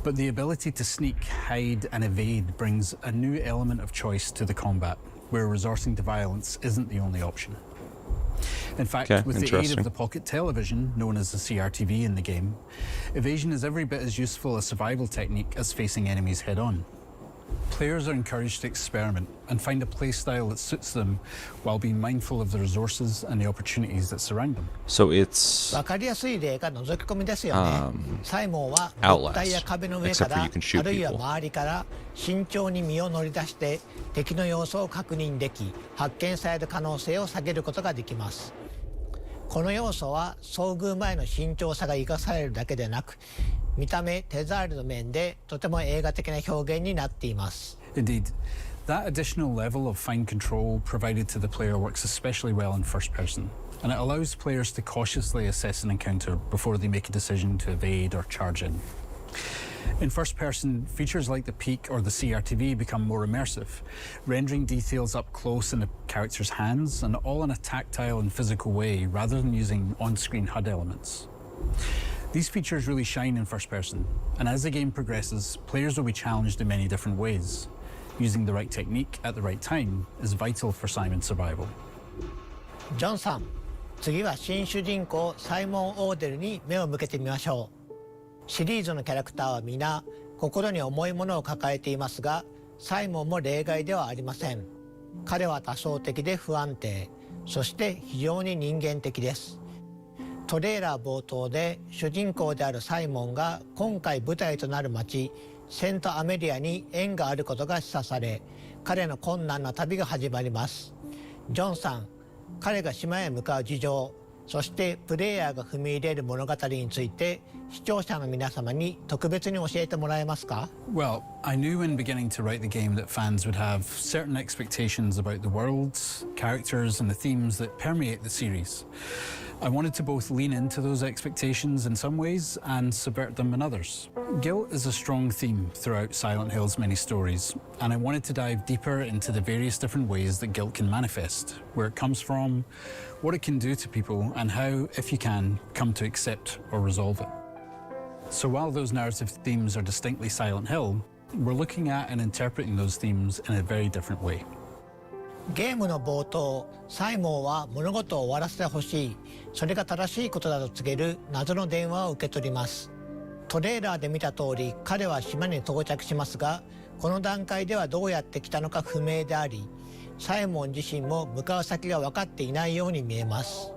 but the ability to sneak, hide, and evade brings a new element of choice to the combat, where resorting to violence isn't the only option. In fact, with the aid of the pocket television, known as the CRTV in the game, evasion is every bit as useful a survival technique as facing enemies head-on. Players are encouraged to experiment and find a playstyle that suits them while being mindful of the resources and the opportunities that surround them. So it's わかりやすい例が覗き込みですよね。サイモンは Outlast, 物体や壁の上か except for ら you can shoot あるいは people. 周りから慎重に身を乗り出して敵の様子を確認でき発見される可能性を下げることができます。この要素は遭遇前の慎重さが生かされるだけでなく見た目手触りの面でとても映画的な表現になっています。Indeed. That additional level of fine control provided to the player works especially well in first person, and it allows players to cautiously assess an encounter before they make a decision to evade or charge in. In first person, features like the peek or the CRTV become more immersive, rendering details up close in the character's hands and all in a tactile and physical way rather than using on-screen HUD elements. These features really shine in first person, and as the game progresses, players will be challenged in many different ways. Using the right technique at the right time is vital for Simon's survival. ジョンさん、次は新主人公サイモン・オーデルに目を向けてみましょう。シリーズのキャラクターは皆心に重いものを抱えていますが、サイモンも例外ではありません。彼は多層的で不安定、そして非常に人間的です。トレーラー冒頭で主人公であるサイモンが今回舞台となる町セントアメリアに縁があることが示唆され、彼の困難な旅が始まります。ジョンさん、彼が島へ向かう事情、そしてプレイヤーが踏み入れる物語について視聴者の皆様に特別に教えてもらえますか？ Well, I knew when beginning to write the game that fans would have certain expectations about the worlds, characters, and the themes that permeate the series. I wanted to both lean into those expectations in some ways and subvert them in others. Guilt is a strong theme throughout Silent Hill's many stories, and I wanted to dive deeper into the various different ways that guilt can manifest, where it comes from, what it can do to people, and how, if you can, come to accept or resolve it. So while those narrative themes are distinctly Silent Hill, we're looking at and interpreting those themes in a very different way. ゲームの冒頭、サイモンは物事を終わらせてほしい、それが正しいことだと告げる謎の電話を受け取ります。トレーラーで見た通り、彼は島に到着しますが、この段階ではどうやって来たのか不明であり、サイモン自身も向かう先が分かっていないように見えます。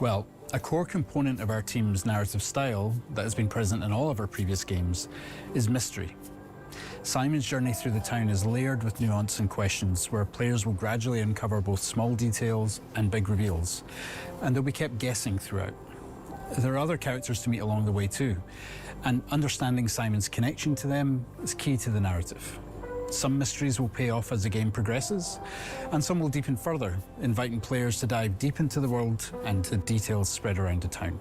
Well, a core component of our team's narrative style that has been present in all of our previous games is mystery. Simon's journey through the town is layered with nuance and questions where players will gradually uncover both small details and big reveals, and they'll be kept guessing throughout. There are other characters to meet along the way too, and understanding Simon's connection to them is key to the narrative. Some mysteries will pay off as the game progresses, and some will deepen further, inviting players to dive deep into the world and to details spread around the town.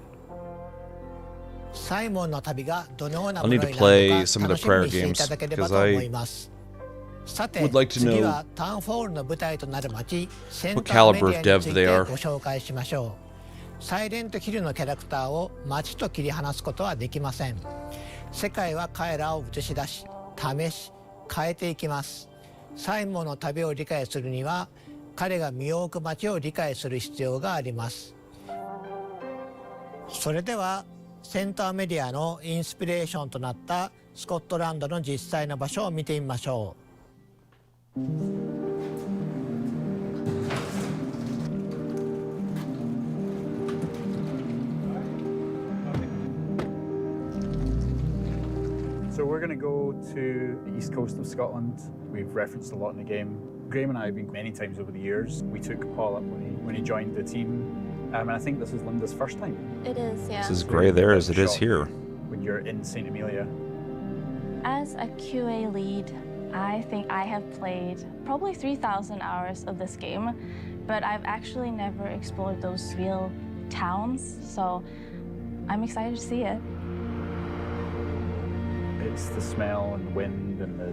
I'll need to play some of the prior games because I would like to know what caliber of dev they are. サイレントヒルのキャラクターを街と切り離すことはできません。世界は彼らを映し出し、試し、変えていきます。サイモンの旅を理解するには、彼が身を置く街を理解する必要があります。それではセントアメリアのインスピレーションとなったスコットランドの実際の場所を見てみましょう。So we're going to go to the east coast of Scotland. We've referenced a lot in the game. Graham and I have been many times over the years. We took Paul up when he joined the team. And I think this is Linda's first time. It is, yeah. This is gray there as it is here. When you're in St. Amelia. As a QA lead, I think I have played probably 3,000 hours of this game, but I've actually never explored those real towns, so I'm excited to see it. It's the smell and the wind and the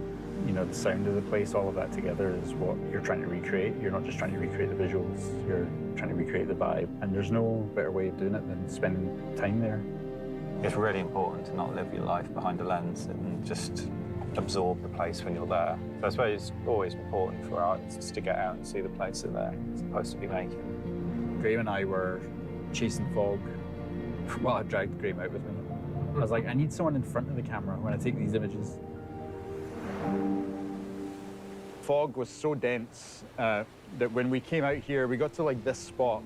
sound of the place, all of that together is what you're trying to recreate. You're not just trying to recreate the visuals, you're trying to recreate the vibe. And there's no better way of doing it than spending time there. It's really important to not live your life behind a lens and just absorb the place when you're there. So I suppose it's always important for artists to get out and see the place that they're supposed to be making. Graham and I were chasing fog. Well, I dragged Graham out with me. I was like, I need someone in front of the camera when I take these images. fog was so dense that when we came out here, we got to like this spot,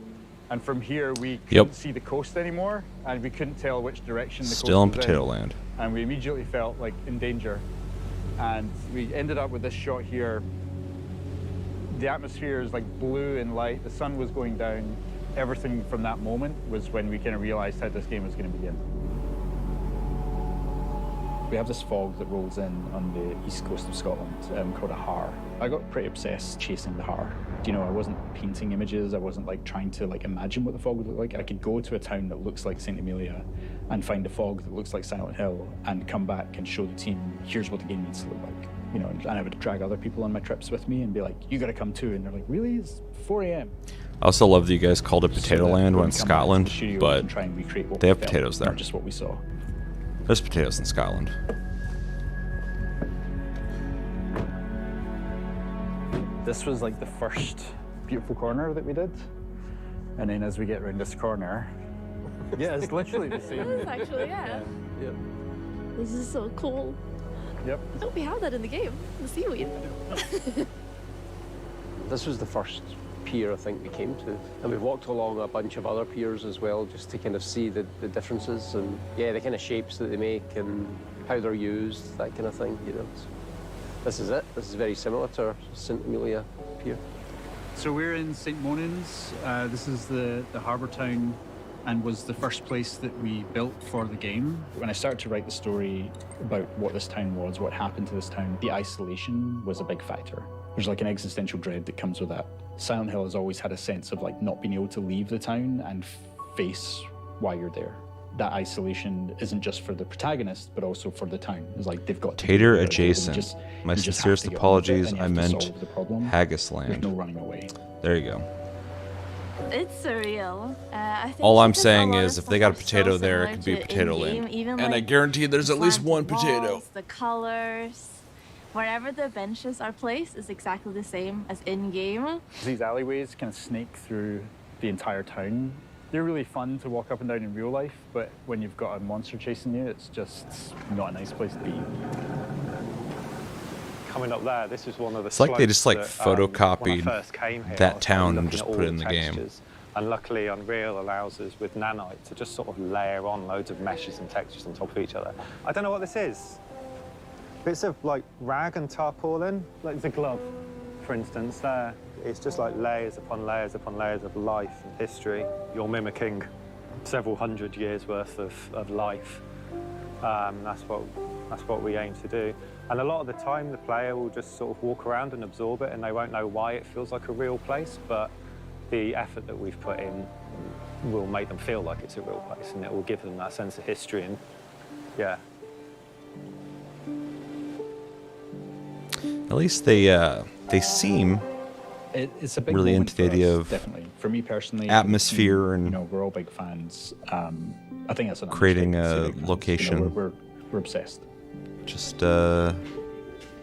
and from here we couldn't see the coast anymore, and we couldn't tell which direction the coast was Still in Potato Land. And we immediately felt like in danger, and we ended up with this shot here. The atmosphere is like blue and light. The sun was going down. Everything from that moment was when we kind of realized how this game was going to begin. We have this fog that rolls in on the east coast of Scotland called a har. I got pretty obsessed chasing the har. You know, I wasn't painting images. I wasn't like trying to like imagine what the fog would look like. I could go to a town that looks like St. Amelia and find a fog that looks like Silent Hill and come back and show the team, here's what the game needs to look like. You know, and I would drag other people on my trips with me and be like, you got to come too. And they're like, really? It's 4 a.m. I also love that you guys called it Potato Land when in Scotland, but try and recreate what they have we felt, potatoes there. Not just what we saw. There's potatoes in Scotland. This was like the first beautiful corner that we did. And then as we get around this corner, yeah, it's literally the same. It is actually, yeah. Yep. This is so cool. Yep. I hope we have that in the game, the seaweed. This was the first pier I think we came to, and we walked along a bunch of other piers as well, just to kind of see the differences and yeah, the kind of shapes that they make and how they're used, that kind of thing, you know. So this is it. This is very similar to our St. Amelia pier. So we're in St. Monans. This is the harbour town and was the first place that we built for the game. When I started to write the story about what this town was, what happened to this town, the isolation was a big factor. There's like an existential dread that comes with that. Silent Hill has always had a sense of like not being able to leave the town and face why you're there. That isolation isn't just for the protagonist, but also for the town. It's like they've got to Tater be there. adjacent. My You just sincerest have to get on with it, apologies. and you I have to meant solve the problem. Haggis There's Land. no running away. There you go. It's surreal. I think All I'm because a saying lot is of if they stuff got a are potato so there, it similar could be to Potato in-game, Land. even, And I like, guarantee there's at least the one potato. walls, the colors, wherever the benches are placed is exactly the same as in-game. These alleyways kind of snake through the entire town. They're really fun to walk up and down in real life, but when you've got a monster chasing you, it's just not a nice place to be. Coming up there, this is one of the It's like they just like slopes that, when I photocopied first came here, I that was town and looking just at put all it in the the game. textures. And luckily Unreal allows us with nanite to just sort of layer on loads of meshes and textures on top of each other. I don't know what this is. Bits of like rag and tarpaulin, like the glove, for instance, there. It's just like layers upon layers upon layers of life and history. You're mimicking several hundred years worth of life. That's what we aim to do. And a lot of the time the player will just sort of walk around and absorb it and they won't know why it feels like a real place, but the effort that we've put in will make them feel like it's a real place and it will give them that sense of history and yeah. At least they seem It's a big really moment into the for idea us, of definitely. For me personally, atmosphere and you know, we're all big fans. I think that's an creating understatement to a say big fans. location. You know, we're obsessed. Just need to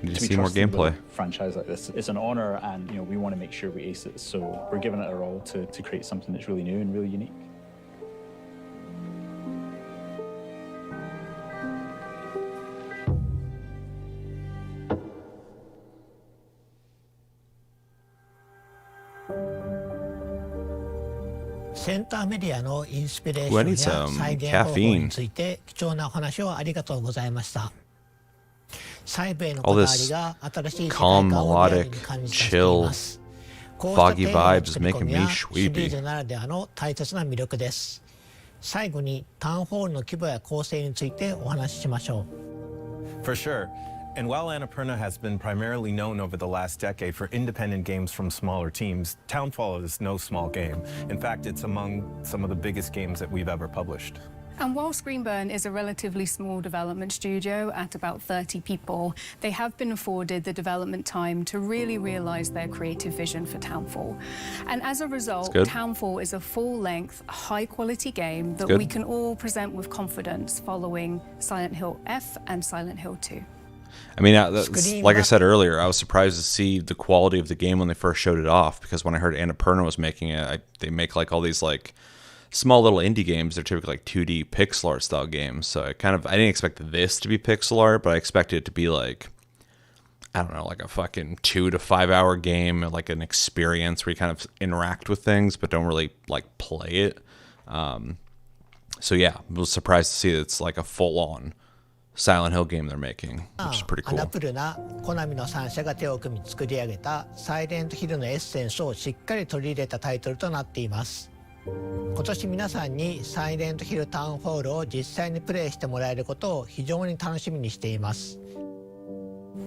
be see more trusted with gameplay. a franchise like this, it's an honor, and you know we want to make sure we ace it. So we're giving it our all to create something that's really new and really unique.センターメディアのインスピレーシ Ooh, I ョン need や some 再現方法に caffeine. ついて貴重なお話をありがとうございました。細部への All こだわり this が新しい世界 calm, 観をリアルに melodic, 感じさせていま chill, す。こうした foggy 丁寧な vibes 作り making 込み me やシリー sleepy. ズならではの大切な魅力です。最後にタウンホールの規模や構成についてお話ししましょう。 For sure. And while Annapurna has been primarily known over the last decade for independent games from smaller teams, Townfall is no small game. In fact, it's among some of the biggest games that we've ever published. And while Screenburn is a relatively small development studio at about 30 people, they have been afforded the development time to really realise their creative vision for Townfall. And as a result, good. Townfall is a full-length, high-quality game that good. we can all present with confidence following Silent Hill F and Silent Hill 2. I mean, like I said earlier, I was surprised to see the quality of the game when they first showed it off, because when I heard Annapurna was making it, they make like all these like small little indie games. They're typically like 2D pixel art style games. So I didn't expect this to be pixel art, but I expected it to be like, I don't know, like a fucking 2 to 5 hour game, like an experience where you kind of interact with things but don't really like play it. So yeah, I was surprised to see that it's like a full-on Silent Hill game they're making, which is pretty ア cool. ナプルなコナミの3社が手を組み作り上げたサイレントヒルのエッセンスをしっかり取り入れたタイトルとなっています。今年皆さんにサイレントヒルタウンホールを実際にプレイしてもらえることを非常に楽しみにしています。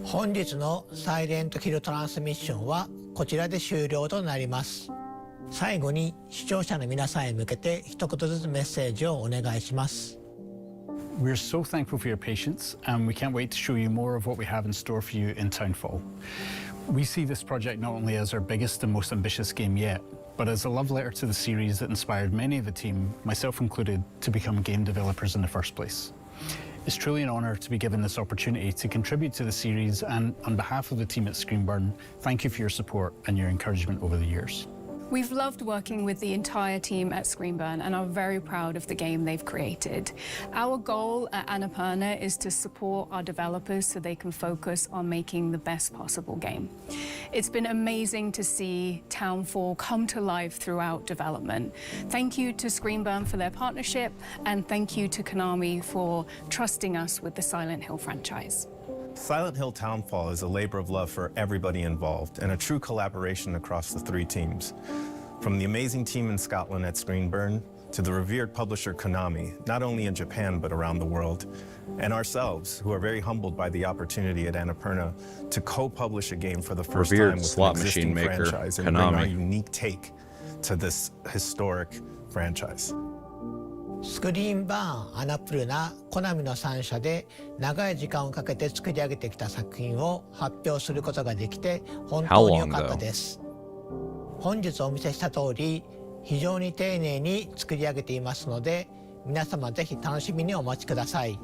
本日のサイレントヒルトランスミッションはこちらで終了となります。最後に視聴者の皆さんへ向けて一言ずつメッセージをお願いします。We're so thankful for your patience, and we can't wait to show you more of what we have in store for you in Townfall. We see this project not only as our biggest and most ambitious game yet, but as a love letter to the series that inspired many of the team, myself included, to become game developers in the first place. It's truly an honour to be given this opportunity to contribute to the series, and on behalf of the team at Screenburn, thank you for your support and your encouragement over the years. We've loved working with the entire team at Screenburn and are very proud of the game they've created. Our goal at Annapurna is to support our developers so they can focus on making the best possible game. It's been amazing to see Townfall come to life throughout development. Thank you to Screenburn for their partnership, and thank you to Konami for trusting us with the Silent Hill franchise. Silent Hill Townfall is a labor of love for everybody involved and a true collaboration across the 3 teams. From the amazing team in Scotland at Screenburn to the revered publisher Konami, not only in Japan but around the world, and ourselves, who are very humbled by the opportunity at Annapurna to co-publish a game for the first Revered time with slot an existing machine maker, franchise and bring our Konami. unique take to this historic franchise. スクリーンバーン、アナプルナ、コナミの3社で長い時間をかけて作り上げてきた作品を発表することができて本当に良かったです。本日お見せした通り非常に丁寧に作り上げていますので皆様ぜひ楽しみにお待ちください。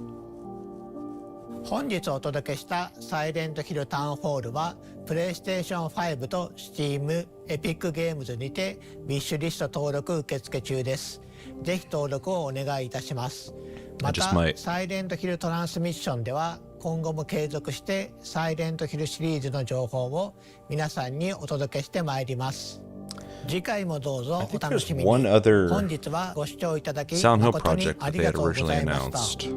本日お届けしたサイレントヒルタウンホールはプレイステーション5と Steam、エピックゲームズにてウィッシュリスト登録受付中です。ぜひ登録をお願いいたします。また、サイレントヒルトランスミッションでは今後も継続してサイレントヒルシリーズの情報を皆さんにお届けしてまいります。次回もどうぞお楽しみに。本日はご視聴いただき誠にありがとうございました。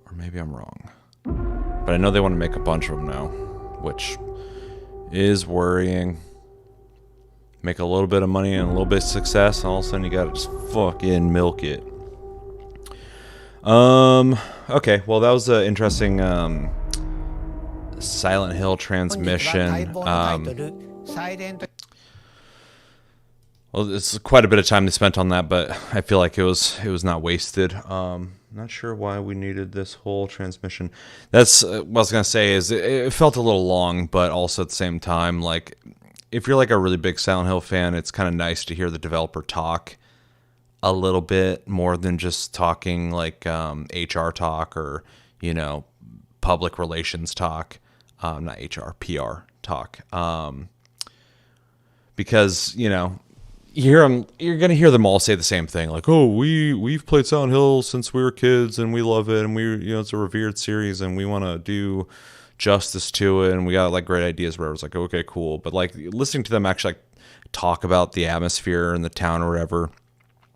Or maybe I'm wrong. But I know they want to make a bunch of them now, which is worrying. Make a little bit of money and a little bit of success, and all of a sudden you gotta just fucking milk it. Okay, well that was an interesting Silent Hill transmission. Well, it's quite a bit of time they spent on that, but I feel like it was not wasted. Not sure why we needed this whole transmission. That's what I was gonna say. Is it felt a little long, but also at the same time, like if you're like a really big Silent Hill fan, it's kind of nice to hear the developer talk a little bit more than just talking like HR talk or public relations talk. Not HR, PR talk. Because you're gonna hear them all say the same thing, like, "Oh, we've played Silent Hill since we were kids, and we love it, and it's a revered series, and we want to do justice to it, and we got like great ideas." Where I was like, "Okay, cool," but like listening to them actually like talk about the atmosphere in the town or whatever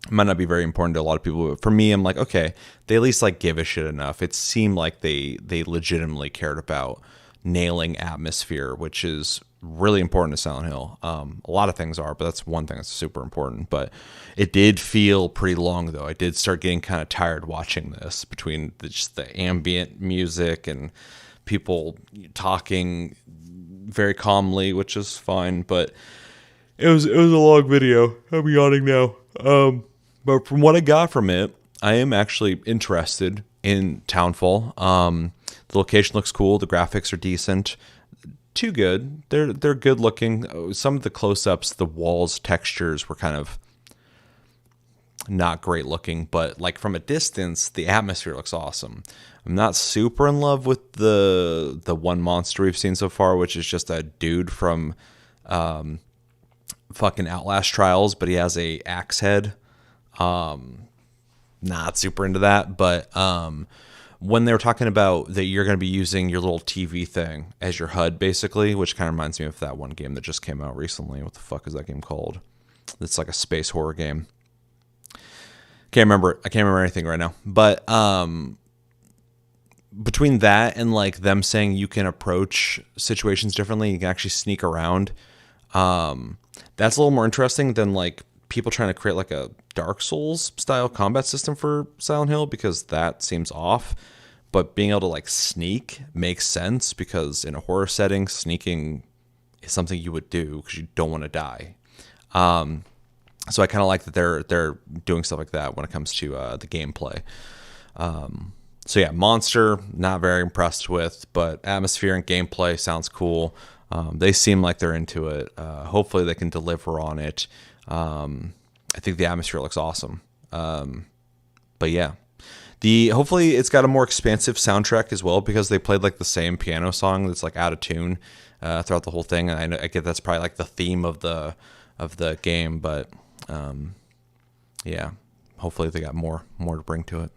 might not be very important to a lot of people. But for me, I'm like, okay, they at least like give a shit enough. It seemed like they legitimately cared about nailing atmosphere, which is really important to Silent Hill. A lot of things are, but that's one thing that's super important. But it did feel pretty long, though. I did start getting kind of tired watching this, between just the ambient music and people talking very calmly, which is fine. But it was a long video. I'm yawning now. But from what I got from it, I am actually interested in Townfall. The location looks cool. The graphics are decent. Too good. They're good looking. Some of the close-ups, the walls textures were kind of not great looking, but like from a distance, the atmosphere looks awesome. I'm not super in love with the one monster we've seen so far, which is just a dude from fucking Outlast Trials, but he has a axe head. Not super into that, but when they were talking about that you're going to be using your little TV thing as your HUD, basically, which kind of reminds me of that one game that just came out recently. What the fuck is that game called? It's like a space horror game. Can't remember. I can't remember anything right now. But between that and like them saying you can approach situations differently, you can actually sneak around. That's a little more interesting than like people trying to create like a Dark Souls style combat system for Silent Hill, because that seems off. But being able to like sneak makes sense, because in a horror setting, sneaking is something you would do because you don't want to die. So I kind of like that they're doing stuff like that when it comes to the gameplay. So yeah, Monster, not very impressed with, but atmosphere and gameplay sounds cool. They seem like they're into it. Hopefully they can deliver on it. I think the atmosphere looks awesome. But yeah, hopefully it's got a more expansive soundtrack as well, because they played like the same piano song that's like out of tune throughout the whole thing. And I get that's probably like the theme of the game, but yeah, hopefully they got more to bring to it.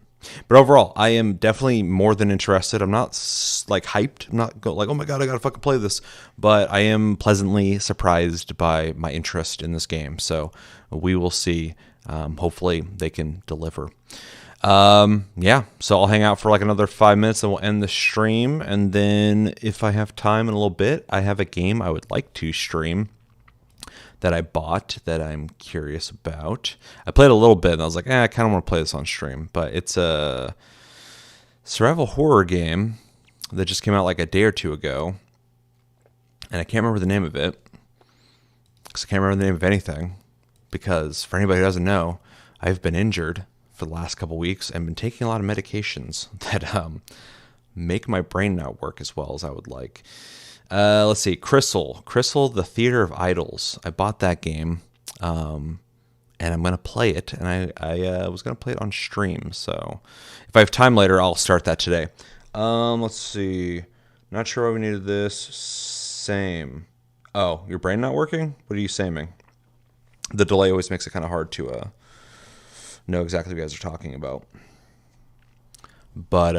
But overall, I am definitely more than interested. I'm not like hyped. I'm not like, oh my god, I gotta fucking play this. But I am pleasantly surprised by my interest in this game. So we will see. Hopefully they can deliver. Yeah, so I'll hang out for like another 5 minutes and we'll end the stream. And then if I have time in a little bit, I have a game I would like to stream that I bought that I'm curious about. I played a little bit and I was like, I kind of want to play this on stream. But it's a survival horror game that just came out like a day or two ago. And I can't remember the name of it, because I can't remember the name of anything. Because for anybody who doesn't know, I've been injured for the last couple weeks and been taking a lot of medications that make my brain not work as well as I would like. Let's see, Crystal, the Theater of Idols. I bought that game, and I'm gonna play it. And I was gonna play it on stream. So if I have time later, I'll start that today. Let's see. Not sure why we needed this. Same. Oh, your brain not working? What are you saying? The delay always makes it kind of hard to know exactly what you guys are talking about. But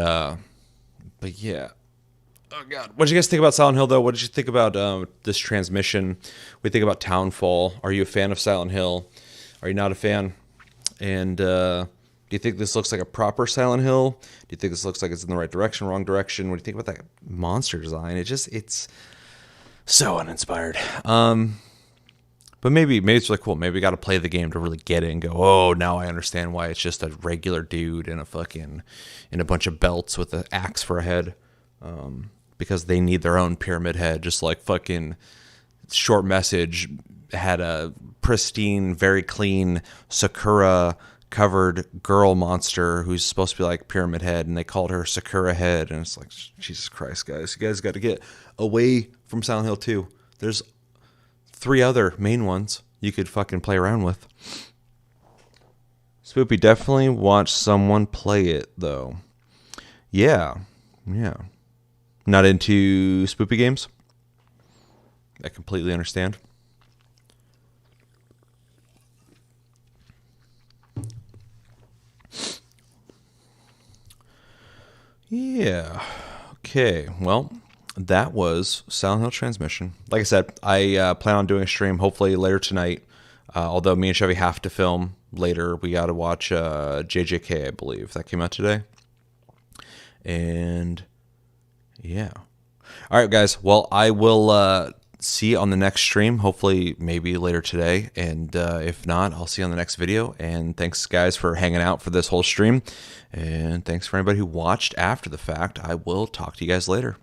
yeah. Oh god, what did you guys think about Silent Hill though? What did you think about this transmission? What do you think about Townfall? Are you a fan of Silent Hill? Are you not a fan? And do you think this looks like a proper Silent Hill? Do you think this looks like it's in the right direction, wrong direction? What do you think about that monster design? It's so uninspired. But maybe it's really cool. Maybe we got to play the game to really get it and go, oh, now I understand why it's just a regular dude in a bunch of belts with an axe for a head. Because they need their own pyramid head, just like fucking Short Message had a pristine, very clean Sakura covered girl monster who's supposed to be like Pyramid Head, and they called her Sakura Head. And it's like, Jesus Christ, guys, you guys got to get away from Silent Hill 2. There's 3 other main ones you could fucking play around with. Spoopy, definitely watch someone play it though. Yeah. Not into spoopy games? I completely understand. Yeah. Okay. Well, that was Silent Hill Transmission. Like I said, I plan on doing a stream hopefully later tonight. Although me and Chevy have to film later. We got to watch JJK, I believe. That came out today. And yeah. All right, guys. Well, I will see you on the next stream, hopefully maybe later today. And if not, I'll see you on the next video. And thanks, guys, for hanging out for this whole stream. And thanks for anybody who watched after the fact. I will talk to you guys later.